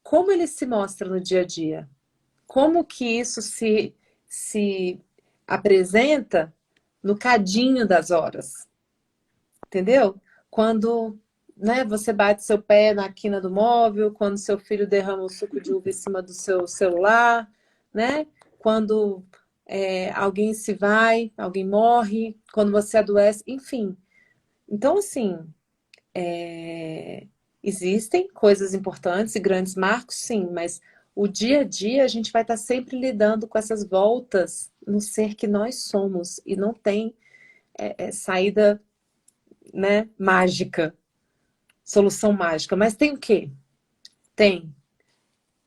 como ele se mostra no dia a dia? Como que isso se apresenta no cadinho das horas? Entendeu? Quando, né, você bate seu pé na quina do móvel, quando seu filho derrama o suco de uva em cima do seu celular, né? Quando alguém se vai, alguém morre, quando você adoece, enfim. Então, assim, existem coisas importantes e grandes marcos, sim, mas o dia a dia a gente vai estar sempre lidando com essas voltas no ser que nós somos e não tem saída, né, mágica, solução mágica. Mas tem o quê? Tem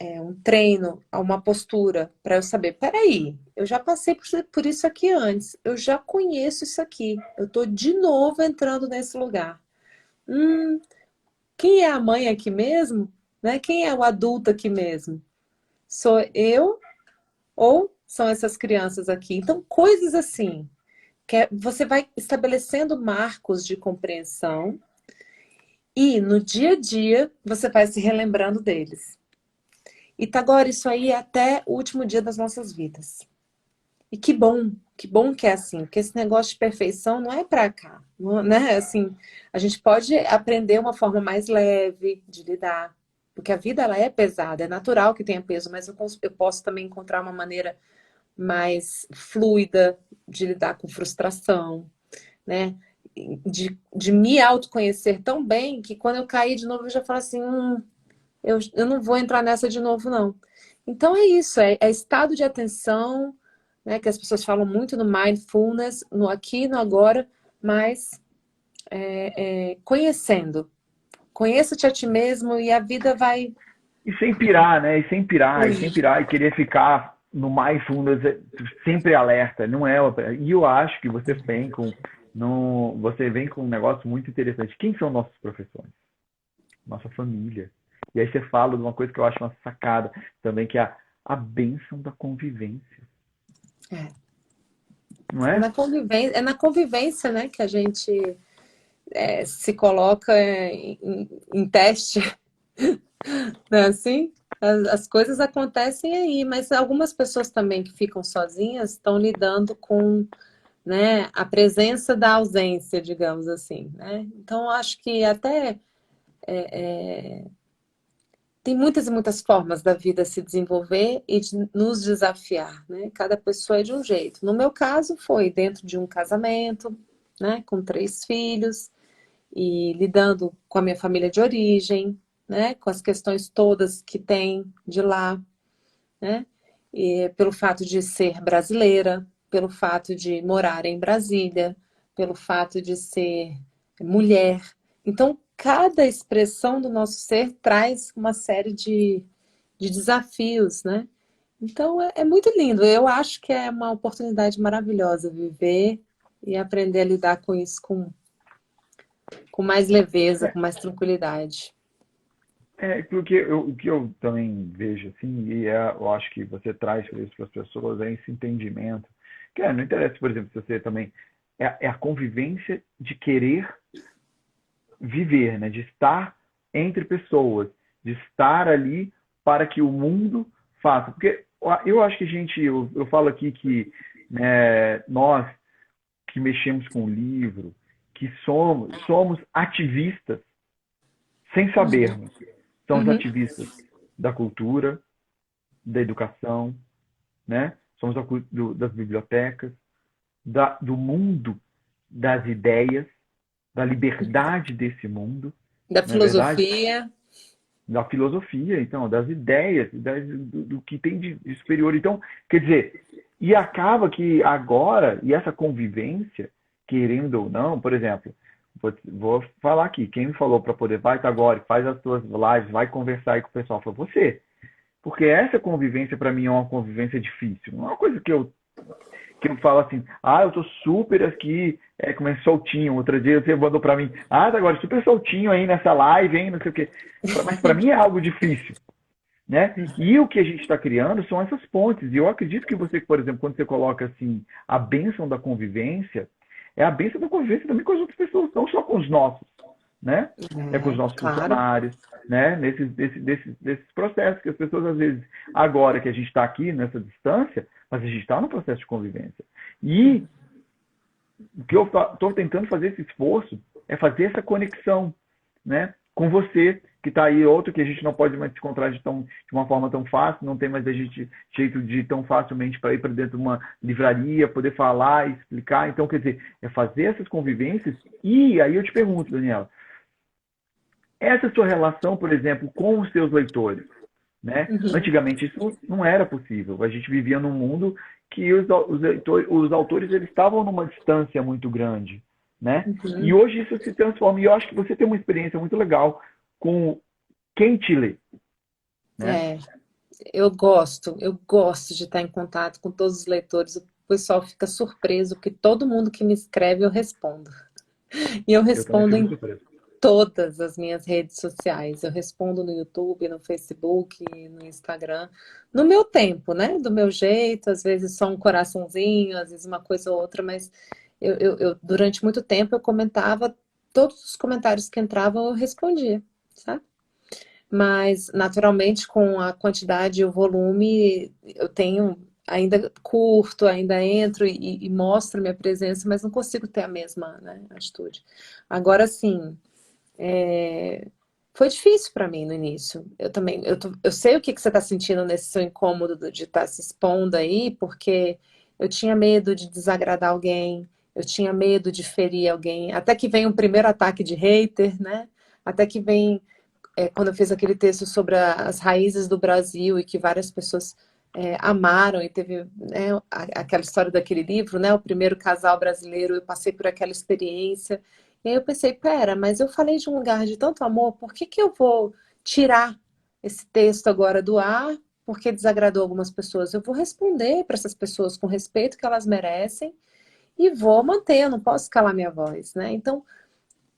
um treino, uma postura para eu saber, peraí, eu já passei por isso aqui antes, eu já conheço isso aqui, eu estou de novo entrando nesse lugar. Quem é a mãe aqui mesmo? Né? Quem é o adulto aqui mesmo? Sou eu ou são essas crianças aqui? Então, coisas assim, você vai estabelecendo marcos de compreensão e no dia a dia você vai se relembrando deles. E agora isso aí é até o último dia das nossas vidas. E que bom que é assim, porque esse negócio de perfeição não é para cá, não, né? Assim, a gente pode aprender uma forma mais leve de lidar, porque a vida ela é pesada, é natural que tenha peso, mas eu posso também encontrar uma maneira mais fluida de lidar com frustração, né? De me autoconhecer tão bem que quando eu cair de novo eu já falo assim, eu não vou entrar nessa de novo, não. Então é isso, é estado de atenção, né, que as pessoas falam muito no mindfulness, no aqui e no agora, mas conhecendo. Conheça-te a ti mesmo e a vida vai E sem pirar, né? E sem pirar, e sem fluir. pirar, e querer ficar no mais fundo, sempre alerta. Não é. E eu acho que você vem com. No, você vem com um negócio muito interessante. Quem são nossos professores? Nossa família. E aí você fala de uma coisa que eu acho uma sacada também, que é a bênção da convivência. É. Não é? É na convivência, né, que a gente se coloca em teste, não é assim? As coisas acontecem aí, mas algumas pessoas também que ficam sozinhas estão lidando com, né, a presença da ausência, digamos assim, né? Então, acho que até tem muitas e muitas formas da vida se desenvolver e de nos desafiar, né? Cada pessoa é de um jeito. No meu caso, foi dentro de um casamento, né, com 3 filhos e lidando com a minha família de origem, né, com as questões todas que tem de lá, né? E pelo fato de ser brasileira, pelo fato de morar em Brasília, pelo fato de ser mulher. Então, cada expressão do nosso ser traz uma série de desafios, né? Então, é muito lindo. Eu acho que é uma oportunidade maravilhosa viver e aprender a lidar com isso com mais leveza, com mais tranquilidade. Porque o que eu também vejo, assim, eu acho que você traz isso para as pessoas, é esse entendimento. Que não interessa, por exemplo, se você também. É a convivência de querer viver, né? De estar entre pessoas, de estar ali para que o mundo faça. Porque eu acho que eu falo aqui que nós que mexemos com o livro, que somos ativistas, sem sabermos. Somos Uhum. ativistas da cultura, da educação, né? Somos das bibliotecas, do mundo das ideias, da liberdade desse mundo, Da não é verdade? filosofia. Da filosofia, então, das ideias, do que tem de superior. Então, quer dizer, e acaba que agora, e essa convivência, querendo ou não, por exemplo, vou falar aqui, quem me falou para poder, vai, agora, faz as suas lives, vai conversar aí com o pessoal, foi você. Porque essa convivência, para mim, é uma convivência difícil. Não é uma coisa que eu falo assim, eu tô super aqui, como é soltinho. Outro dia você mandou pra mim, agora super soltinho aí nessa live, hein, não sei o quê. Mas pra mim é algo difícil, né? E o que a gente está criando são essas pontes. E eu acredito que você, por exemplo, quando você coloca assim, a bênção da convivência, é a bênção da convivência também com as outras pessoas, não só com os nossos, né? É com os nossos Claro. funcionários, né? Desses processos que as pessoas, às vezes, agora que a gente está aqui nessa distância, mas a gente está no processo de convivência. E o que eu estou tentando fazer esse esforço é fazer essa conexão, né? Com você, que está aí, outro que a gente não pode mais se encontrar de uma forma tão fácil, não tem mais a gente jeito de ir tão facilmente para ir para dentro de uma livraria, poder falar, explicar. Então, quer dizer, é fazer essas convivências. E aí eu te pergunto, Daniela, essa sua relação, por exemplo, com os seus leitores, né? Uhum. Antigamente isso não era possível. A gente vivia num mundo que os autores eles estavam numa distância muito grande, né? E Uhum. hoje isso se transforma. E eu acho que você tem uma experiência muito legal com quem te lê, né? É, eu gosto de estar em contato com todos os leitores. O pessoal fica surpreso, porque todo mundo que me escreve eu respondo. E eu Eu também respondo fico em surpreso. todas as minhas redes sociais. Eu respondo no YouTube, no Facebook, no Instagram, no meu tempo, né? Do meu jeito, às vezes só um coraçãozinho, às vezes uma coisa ou outra, mas durante muito tempo eu comentava, todos os comentários que entravam eu respondia, sabe? Mas naturalmente com a quantidade e o volume eu tenho ainda curto, ainda entro e mostro minha presença, mas não consigo ter a mesma, né, atitude. Agora sim, foi difícil para mim no início. Eu também, eu sei o que que você está sentindo nesse seu incômodo de estar se expondo aí, porque eu tinha medo de desagradar alguém, eu tinha medo de ferir alguém, até que vem o primeiro ataque de hater, né? Até que vem, quando eu fiz aquele texto sobre as raízes do Brasil e que várias pessoas amaram e teve, né, aquela história daquele livro, né? O primeiro casal brasileiro, eu passei por aquela experiência. E aí eu pensei, pera, mas eu falei de um lugar de tanto amor, por que que eu vou tirar esse texto agora do ar porque desagradou algumas pessoas? Eu vou responder para essas pessoas com o respeito que elas merecem e vou manter, eu não posso calar minha voz, né? Então,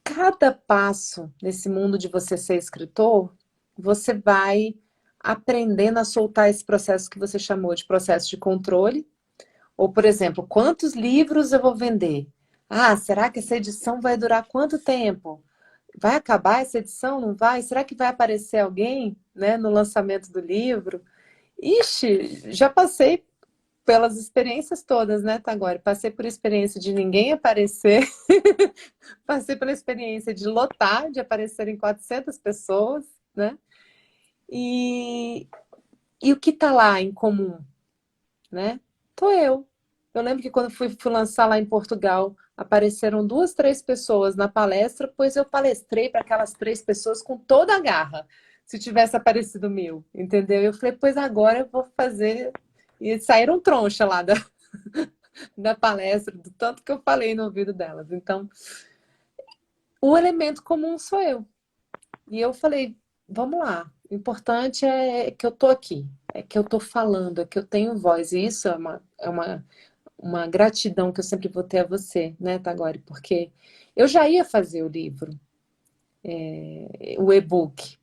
cada passo nesse mundo de você ser escritor, você vai aprendendo a soltar esse processo que você chamou de processo de controle, ou, por exemplo, quantos livros eu vou vender? Será que essa edição vai durar quanto tempo? Vai acabar essa edição? Não vai? Será que vai aparecer alguém, né, no lançamento do livro? Ixi, já passei pelas experiências todas, né, Tagore? Passei por experiência de ninguém aparecer, passei pela experiência de lotar, de aparecerem 400 pessoas, né? E, e o que está lá em comum, né? Tô eu. Eu lembro que quando fui lançar lá em Portugal, apareceram duas, três pessoas na palestra, pois eu palestrei para aquelas três pessoas com toda a garra, se tivesse aparecido mil, entendeu? Eu falei, pois agora eu vou fazer. E saíram troncha lá da palestra, do tanto que eu falei no ouvido delas. Então, o elemento comum sou eu. E eu falei, vamos lá, o importante é que eu tô aqui, é que eu tô falando, é que eu tenho voz. E isso é uma gratidão que eu sempre vou ter a você, né, Tagore? Porque eu já ia fazer o livro, o e-book.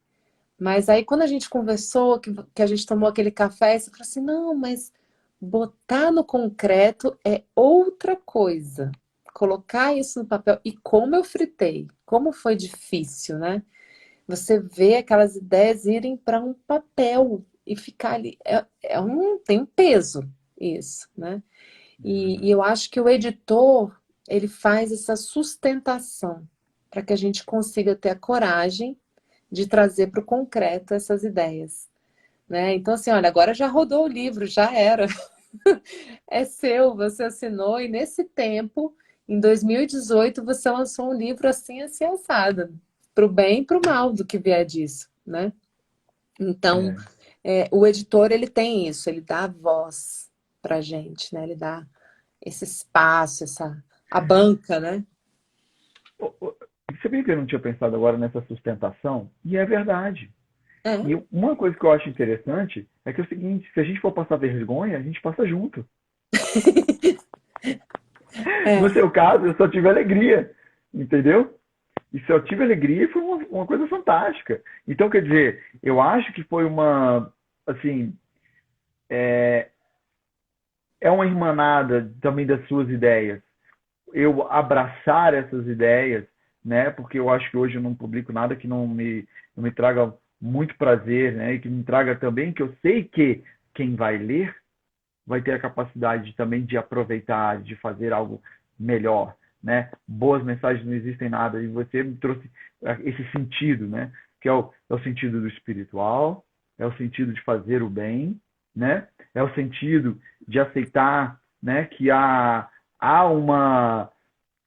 Mas aí quando a gente conversou, que a gente tomou aquele café, você falou assim, não, mas botar no concreto é outra coisa. Colocar isso no papel. E como eu fritei, como foi difícil, né? Você vê aquelas ideias irem para um papel e ficar ali. Tem um peso isso, né? E eu acho que o editor, ele faz essa sustentação para que a gente consiga ter a coragem de trazer para o concreto essas ideias, né? Então, assim, olha, agora já rodou o livro, já era. É seu, você assinou, e nesse tempo, em 2018, você lançou um livro assim, assim, assado, para o bem e para o mal do que vier disso, né? Então, É. o editor, ele tem isso, ele dá voz pra gente, né? Ele dá esse espaço, a banca, né? Ô, ô, Você vê que eu não tinha pensado agora nessa sustentação? E é verdade. É, E uma coisa que eu acho interessante é que é o seguinte, se a gente for passar vergonha, a gente passa junto. No é, seu caso, eu só tive alegria, entendeu? E se eu tive alegria, foi uma coisa fantástica. Então, quer dizer, eu acho que foi assim, é uma irmanada também das suas ideias. Eu abraçar essas ideias, né? Porque eu acho que hoje eu não publico nada que não me traga muito prazer, né? E que me traga também que eu sei que quem vai ler vai ter a capacidade também de aproveitar, de fazer algo melhor, né? Boas mensagens não existem nada e você me trouxe esse sentido, né? Que é o sentido do espiritual, é o sentido de fazer o bem, né? É o sentido de aceitar, né? Que há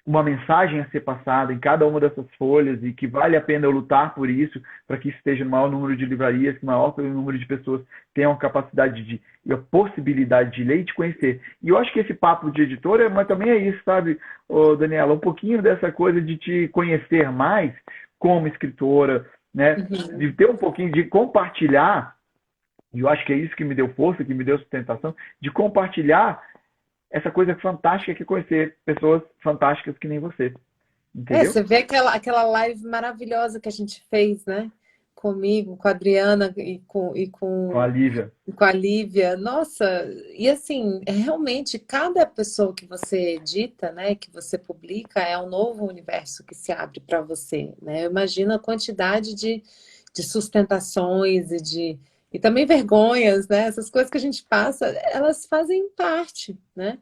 uma mensagem a ser passada em cada uma dessas folhas e que vale a pena eu lutar por isso, para que esteja no maior número de livrarias, que o maior número de pessoas tenham a capacidade e a possibilidade de ler e de conhecer. E eu acho que esse papo de editora, mas também é isso, sabe, ô Daniela, um pouquinho dessa coisa de te conhecer mais como escritora, né, uhum. de ter um pouquinho de compartilhar, e eu acho que é isso que me deu força, que me deu sustentação, de compartilhar essa coisa fantástica que é conhecer pessoas fantásticas que nem você. Entendeu? Você vê aquela live maravilhosa que a gente fez, né? Comigo, com a Adriana Com a Lívia. e com a Lívia. Nossa, e assim, realmente, cada pessoa que você edita, né, que você publica, é um novo universo que se abre para você, né? Eu imagino a quantidade de sustentações e também vergonhas, né? Essas coisas que a gente passa, elas fazem parte, né?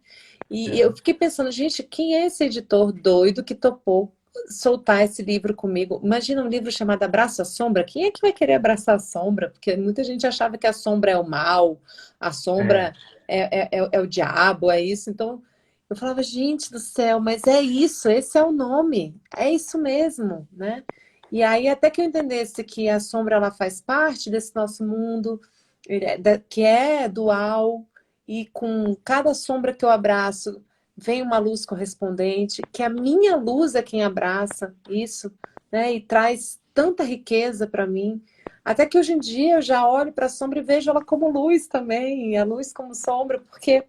E eu É. fiquei pensando, gente, quem é esse editor doido que topou soltar esse livro comigo? Imagina um livro chamado Abraça a Sombra. Quem é que vai querer abraçar a sombra? Porque muita gente achava que a sombra é o mal, a sombra É. é o diabo, é isso. Então eu falava, gente do céu, mas é isso, esse é o nome, é isso mesmo, né? E aí, até que eu entendesse que a sombra ela faz parte desse nosso mundo, que é dual, e com cada sombra que eu abraço, vem uma luz correspondente, que a minha luz é quem abraça isso, né? E traz tanta riqueza para mim. Até que hoje em dia eu já olho para a sombra e vejo ela como luz também, a luz como sombra, porque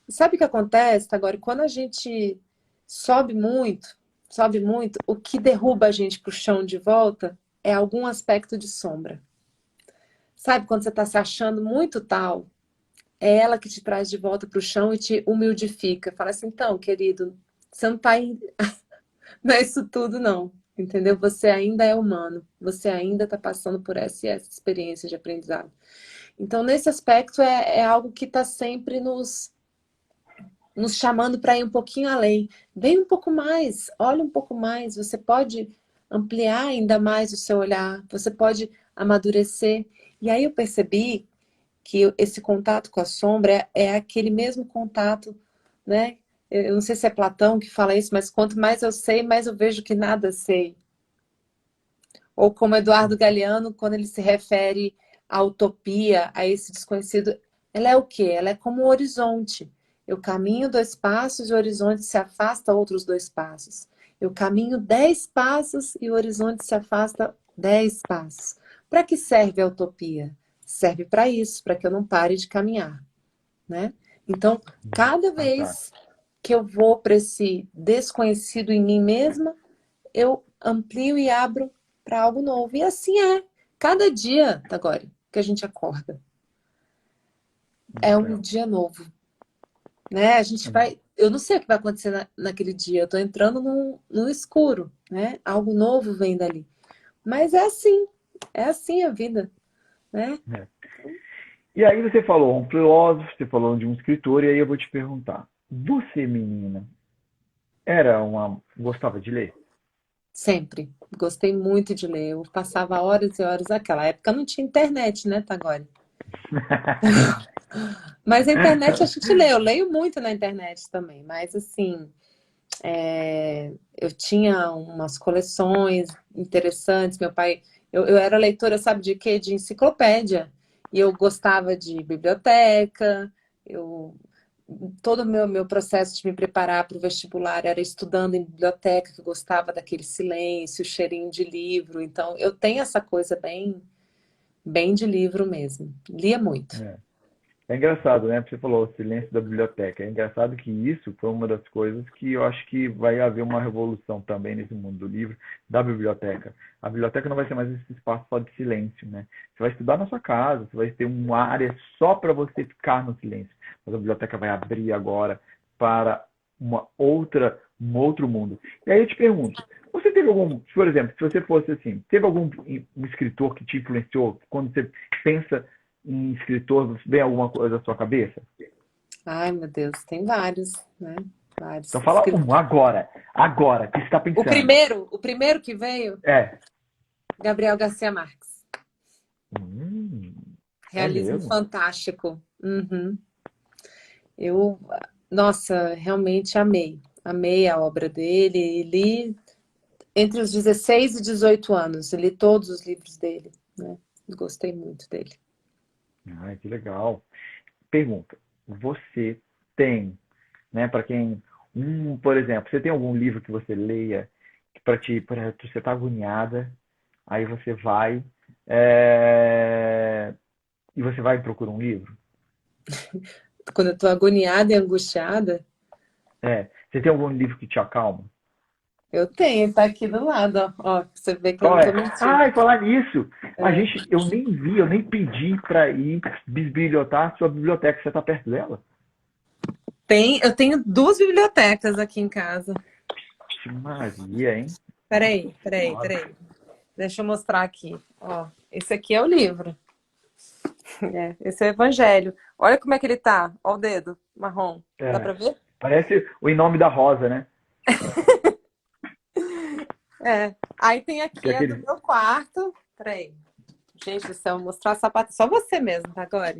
sabe o que acontece agora? Quando a gente sobe muito, o que derruba a gente para o chão de volta é algum aspecto de sombra. Sabe quando você está se achando muito tal? É ela que te traz de volta para o chão e te humidifica. Fala assim, então, querido, você não está não é isso tudo, não. Entendeu? Você ainda é humano. Você ainda está passando por essa e essa experiência de aprendizado. Então, nesse aspecto, é algo que está sempre nos chamando para ir um pouquinho além. Vem um pouco mais, olha um pouco mais. Você pode ampliar ainda mais o seu olhar. Você pode amadurecer. E aí eu percebi que esse contato com a sombra é aquele mesmo contato, né? Eu não sei se é Platão que fala isso, mas quanto mais eu sei, mais eu vejo que nada sei. Ou como Eduardo Galeano, quando ele se refere à utopia, a esse desconhecido, ela é o quê? Ela é como um horizonte. Eu caminho 2 passos e o horizonte se afasta outros 2 passos. Eu caminho 10 passos e o horizonte se afasta 10 passos. Para que serve a utopia? Serve para isso, para que eu não pare de caminhar, né? Então, cada Fantástico. vez que eu vou para esse desconhecido em mim mesma, eu amplio e abro para algo novo. E assim é. Cada dia, agora, que a gente acorda, é Muito um legal. dia novo, né? A gente vai. Eu não sei o que vai acontecer naquele dia. Eu estou entrando num escuro, né? Algo novo vem dali. Mas é assim a vida, né? É. E aí você falou um filósofo, você falou de um escritor, e aí eu vou te perguntar. Você, menina, era uma... gostava de ler? Sempre. Gostei muito de ler. Eu passava horas e horas. Naquela época não tinha internet, né, Tagore? Mas a internet a gente lê. Eu leio muito na internet também. Mas assim, eu tinha umas coleções interessantes. Meu pai, eu era leitora, sabe de quê? De enciclopédia. E eu gostava de biblioteca. Eu, todo o meu processo de me preparar para o vestibular era estudando em biblioteca, que eu gostava daquele silêncio, cheirinho de livro. Então, eu tenho essa coisa bem, bem de livro mesmo. Lia muito. É. É engraçado, né? Você falou o silêncio da biblioteca. É engraçado que isso foi uma das coisas que eu acho que vai haver uma revolução também nesse mundo do livro, da biblioteca. A biblioteca não vai ser mais esse espaço só de silêncio, né? Você vai estudar na sua casa, você vai ter uma área só para você ficar no silêncio. Mas a biblioteca vai abrir agora para um outro mundo. E aí eu te pergunto, você teve algum, por exemplo, se você fosse assim, teve algum um escritor que te influenciou quando você pensa em escritor, vem alguma coisa à sua cabeça? Ai, meu Deus, tem vários, né? Então Vários. fala um agora. Agora, o que você está pensando? O primeiro que veio, É. Gabriel Garcia Marques. Hum, é Realismo mesmo? fantástico. Uhum. Eu, nossa, realmente amei. Amei a obra dele e li entre os 16 e 18 anos. Eu li todos os livros dele, né? Gostei muito dele. Ai, que legal. Pergunta: você tem, né, para quem, por exemplo, você tem algum livro que você leia que para ti, por exemplo, você está agoniada, aí você vai é, e você vai e procura um livro? Quando eu tô agoniada e angustiada, É. Você tem algum livro que te acalma? eu tenho, tá aqui do lado, ó. Ó, pra você ver que eu Qual não tô é? mentindo. Ah, e falar nisso, É. eu nem vi, eu nem pedi para ir bisbilhotar a sua biblioteca. Você está perto dela? Eu tenho duas bibliotecas aqui em casa. Vixe Maria, hein? Nossa Senhora. Peraí. Deixa eu mostrar aqui. Ó, esse aqui é o livro. Esse é o Evangelho. Olha como é que ele tá. Ó o dedo marrom. Dá É, pra ver? parece o Em Nome da Rosa, né? É. Aí tem Que é aqui a do aquele... meu quarto. Peraí. Gente do céu, vou mostrar a sapato. Só você mesmo, tá, agora?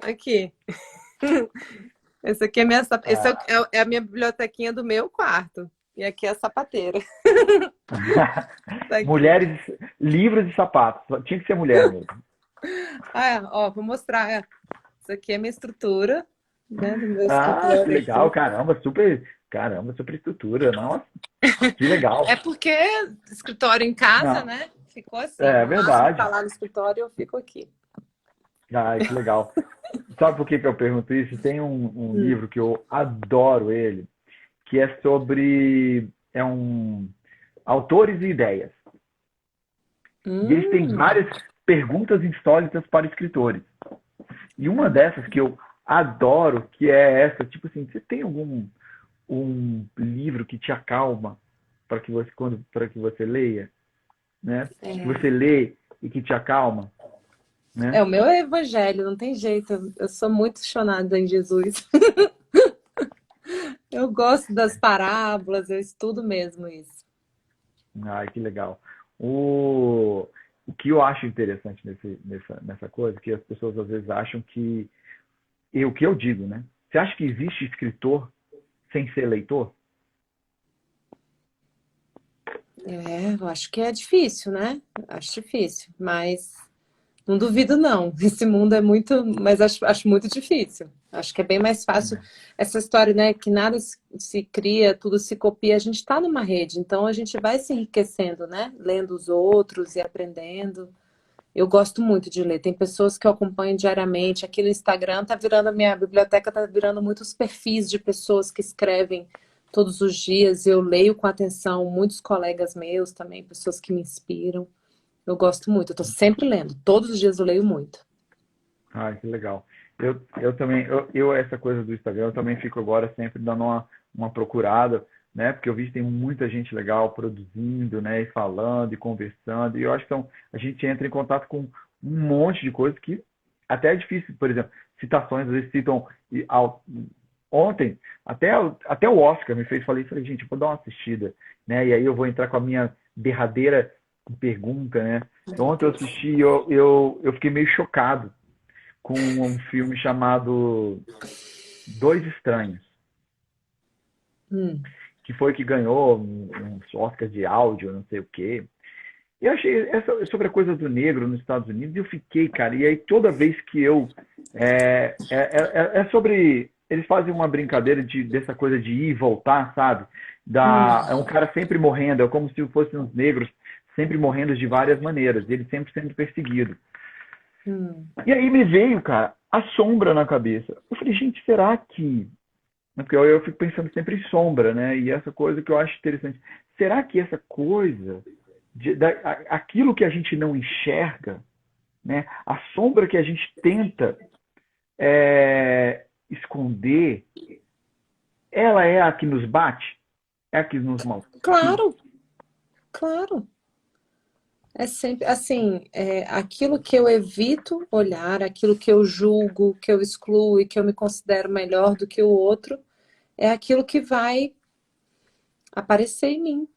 Aqui. Esse aqui é esse Ah. é a minha bibliotequinha do meu quarto. E aqui é a sapateira. Tá aqui. Mulheres, livros e sapatos. Tinha que ser mulher mesmo. Ó, vou mostrar. Isso aqui é a minha estrutura, né, do meu Ah, que escritório legal, aqui. caramba, super estrutura. Nossa, que legal. É porque escritório em casa, Não, né? Ficou assim. é No máximo tá verdade. lá no escritório, eu fico aqui. Ai, que legal. Sabe por que que eu pergunto isso? Tem um Hum. livro que eu adoro ele, que é sobre autores e ideias. E eles têm Hum. várias perguntas insólitas para escritores. E uma dessas que eu adoro, que é essa, tipo assim, você tem algum um livro que te acalma para que você leia, né? Que você lê e que te acalma, né? O meu é evangelho, não tem jeito. Eu sou muito chonada em Jesus. Eu gosto das parábolas, eu estudo mesmo isso. Ai, que legal. O, o que eu acho interessante nessa coisa, que as pessoas às vezes acham que, e o que eu digo, né? Você acha que existe escritor sem ser leitor? Eu acho que é difícil, né? Acho difícil, mas não duvido não. Esse mundo é muito, mas acho muito difícil. Acho que é bem mais fácil essa história, né? Que nada se cria, tudo se copia. A gente está numa rede, então a gente vai se enriquecendo, né? Lendo os outros e aprendendo. Eu gosto muito de ler. Tem pessoas que eu acompanho diariamente. Aqui no Instagram tá virando a minha biblioteca, tá virando muitos perfis de pessoas que escrevem todos os dias. Eu leio com atenção, muitos colegas meus também, pessoas que me inspiram. Eu gosto muito, eu tô sempre lendo. Todos os dias eu leio muito. Ai, que legal. Eu também, essa coisa do Instagram, eu também fico agora sempre dando uma procurada, né? Porque eu vi que tem muita gente legal produzindo, né? E falando e conversando. E eu acho que a gente entra em contato com um monte de coisas que até é difícil, por exemplo, citações, às vezes citam ontem, até o Oscar me fez, falei, gente, eu vou dar uma assistida, né? E aí eu vou entrar com a minha derradeira pergunta, né? Então, ontem eu assisti e eu fiquei meio chocado com um filme chamado Dois Estranhos, Hum, que foi que ganhou uns Oscars de áudio, não sei o quê. E eu achei sobre a coisa do negro nos Estados Unidos, e eu fiquei, cara, e aí toda vez que eu. É sobre. Eles fazem uma brincadeira dessa coisa de ir e voltar, sabe? É um cara sempre morrendo, é como se fossem os negros sempre morrendo de várias maneiras, ele sempre sendo perseguido. hum. E aí me veio, cara, a sombra na cabeça. Eu falei, gente, será que. Porque eu fico pensando sempre em sombra, né? E essa coisa que eu acho interessante. Será que essa coisa, aquilo que a gente não enxerga, né? A sombra que a gente tenta esconder, ela é a que nos bate? É a que nos maltrata? Claro, claro. É sempre assim, aquilo que eu evito olhar, aquilo que eu julgo, que eu excluo e que eu me considero melhor do que o outro, é aquilo que vai aparecer em mim.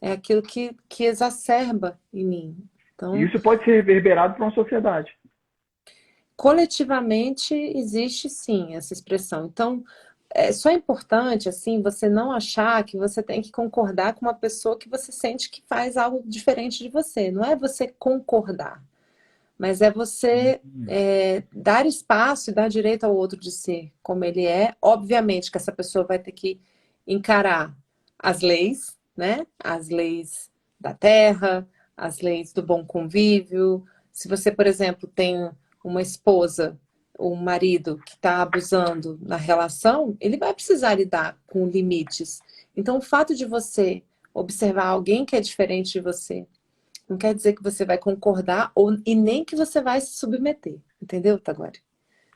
É aquilo que exacerba em mim. E Então, isso pode ser reverberado para uma sociedade. coletivamente existe sim essa expressão. Então, só é importante assim você não achar que você tem que concordar com uma pessoa que você sente que faz algo diferente de você. Não é você concordar, mas é você dar espaço e dar direito ao outro de ser como ele é. Obviamente que essa pessoa vai ter que encarar as leis, né? As leis da terra, as leis do bom convívio. Se você, por exemplo, tem uma esposa ou um marido que está abusando na relação, ele vai precisar lidar com limites. Então, o fato de você observar alguém que é diferente de você não quer dizer que você vai concordar e nem que você vai se submeter. Entendeu, Taguari?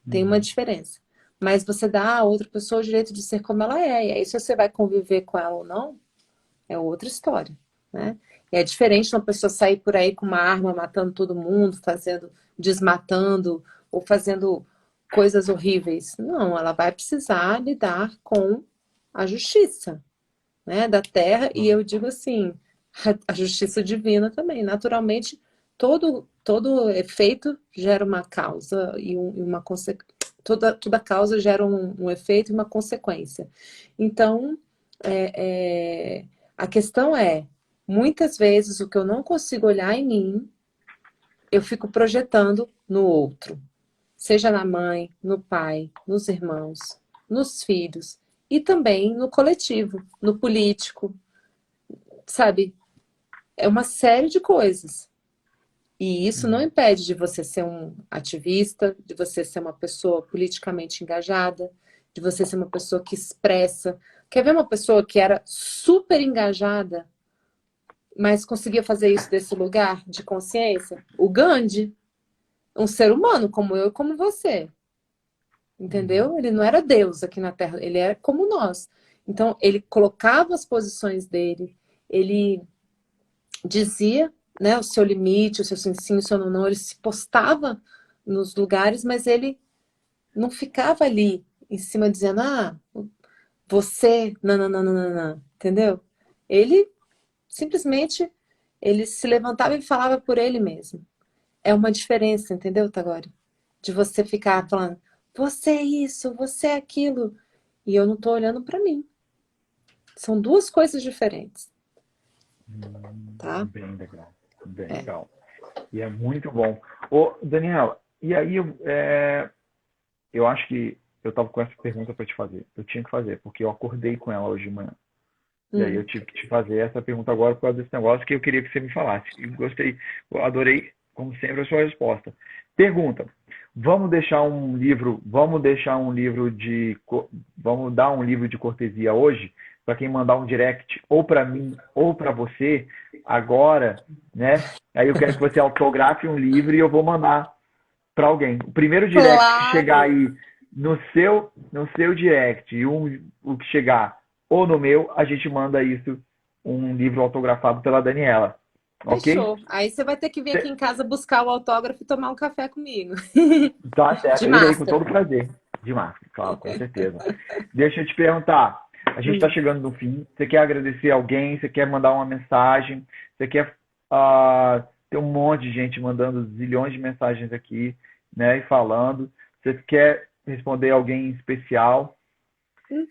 Tem uma diferença. Mas você dá a outra pessoa o direito de ser como ela é. E aí, se você vai conviver com ela ou não, é outra história, né? E é diferente de uma pessoa sair por aí com uma arma, matando todo mundo, desmatando, ou fazendo coisas horríveis. Não, ela vai precisar lidar com a justiça, né, da terra. E eu digo assim, a justiça divina também. Naturalmente, todo efeito gera uma causa e uma consequência. Toda causa gera um efeito e uma consequência. Então, a questão é, muitas vezes o que eu não consigo olhar em mim, eu fico projetando no outro. Seja na mãe, no pai, nos irmãos, nos filhos e também no coletivo, no político, sabe? É uma série de coisas. E isso não impede de você ser um ativista, de você ser uma pessoa politicamente engajada, de você ser uma pessoa que expressa. Quer ver uma pessoa que era super engajada, mas conseguia fazer isso desse lugar de consciência? O Gandhi, um ser humano como eu e como você. Entendeu? Ele não era Deus aqui na Terra, ele era como nós. Então, ele colocava as posições dele, ele dizia, né, o seu limite, o seu sim, o seu não, ele se postava nos lugares, mas ele não ficava ali em cima dizendo, você, não, entendeu? Ele simplesmente, ele se levantava e falava por ele mesmo. É uma diferença, entendeu, Tagore? De você ficar falando, você é isso, você é aquilo, e eu não tô olhando para mim. São duas coisas diferentes, tá? Bem legal, bem legal. E é muito bom. Ô, Daniel, e aí eu acho que eu estava com essa pergunta para te fazer. Eu tinha que fazer, porque eu acordei com ela hoje de manhã. E aí eu tive que te fazer essa pergunta agora por causa desse negócio que eu queria que você me falasse. Eu gostei, eu adorei, como sempre, a sua resposta. Pergunta: vamos dar um livro de cortesia hoje para quem mandar um direct ou para mim ou para você agora, né? Aí eu quero que você autografe um livro e eu vou mandar para alguém. O primeiro direct que chegar aí no seu direct e o que chegar ou no meu, a gente manda isso, um livro autografado pela Daniela. Ok? Fechou. Aí você vai ter que vir aqui em casa buscar o autógrafo e tomar um café comigo. Tá certo, De eu irei com máscara. todo prazer. De máscara, claro, com certeza. Deixa eu te perguntar. A gente está Hum. chegando no fim. Você quer agradecer alguém? Você quer mandar uma mensagem? Você quer ter um monte de gente mandando zilhões de mensagens aqui, né? E falando. Você quer responder alguém em especial?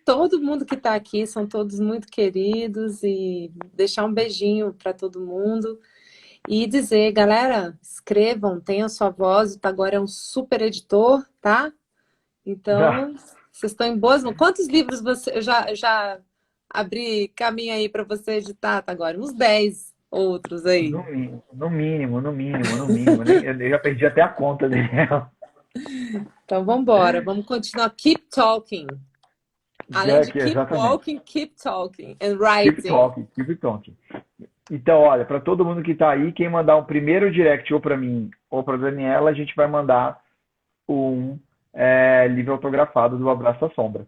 Todo mundo que está aqui são todos muito queridos e deixar um beijinho para todo mundo e dizer, galera, escrevam, tenham sua voz, o Tagore é um super editor, tá? Ah, Então, vocês estão em boas mãos. Quantos livros você já abri caminho aí para você editar, Tagore? Uns 10 outros aí. no mínimo, no mínimo, no mínimo. Eu já perdi até a conta dela. Então, vamos embora, vamos continuar. Keep talking. Além de keep Exatamente. walking, keep talking and Keep writing. talking, keep talking. Então, olha, para todo mundo que está aí, quem mandar um primeiro direct ou para mim ou para Daniela, a gente vai mandar um livro autografado do Abraço à Sombra.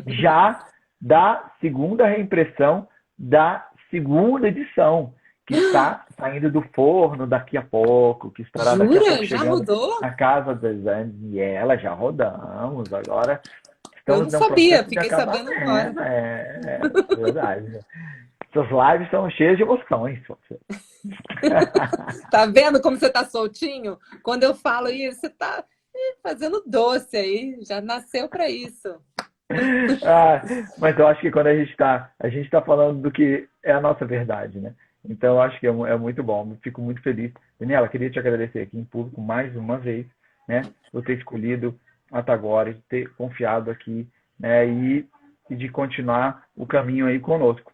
Já da segunda reimpressão da segunda edição, que está saindo do forno daqui a pouco, que estará daqui a pouco Jura? Já chegando rodou? na casa das Andes. E ela já rodamos, agora Eu estamos não num sabia, processo de fiquei sabendo agora. acabamento. É verdade. Suas lives são cheias de emoções. Tá vendo como você tá soltinho? Quando eu falo isso, você tá fazendo doce aí, já nasceu para isso. Ah, mas eu acho que quando a gente tá falando do que é a nossa verdade, né? Então eu acho que é muito bom, eu fico muito feliz. Daniela, queria te agradecer aqui em público mais uma vez, né? Por ter escolhido a Tagore, de ter confiado aqui, né? E de continuar o caminho aí conosco.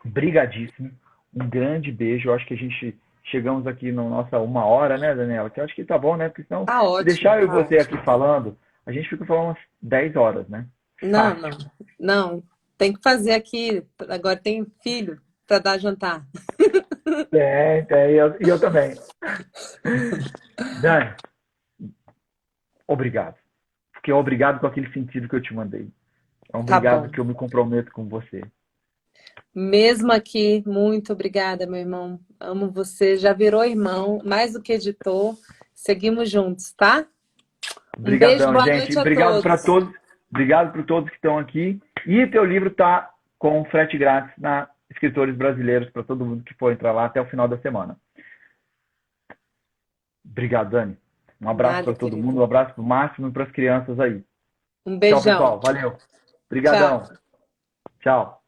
Brigadíssimo, um grande beijo. Eu acho que a gente chegamos aqui na nossa uma hora, né, Daniela? Que eu acho que tá bom, né? Porque senão, Tá se ótimo, deixar eu e tá você aqui ótimo. falando, a gente fica falando umas 10 horas, né? Não, não, Fácil. não. Tem que fazer aqui. Agora tem filho para dar jantar. Tem, e eu também. Dani, obrigado. Porque é obrigado com aquele sentido que eu te mandei. É um Tá obrigado bom. que eu me comprometo com você. Mesmo aqui, muito obrigada, meu irmão. Amo você. Já virou irmão, mais do que editor. Seguimos juntos, tá? Um beijo, Obrigadão, boa gente. noite a Obrigado para todos. todos. Obrigado por todos que estão aqui. E teu livro tá com frete grátis na Escritores Brasileiros para todo mundo que for entrar lá até o final da semana. Obrigado, Dani. Um abraço Nada, para todo mundo, querido. um abraço pro máximo e para as crianças aí. Um Tchau, beijão. pessoal. Valeu. Tchau. Obrigadão. Tchau.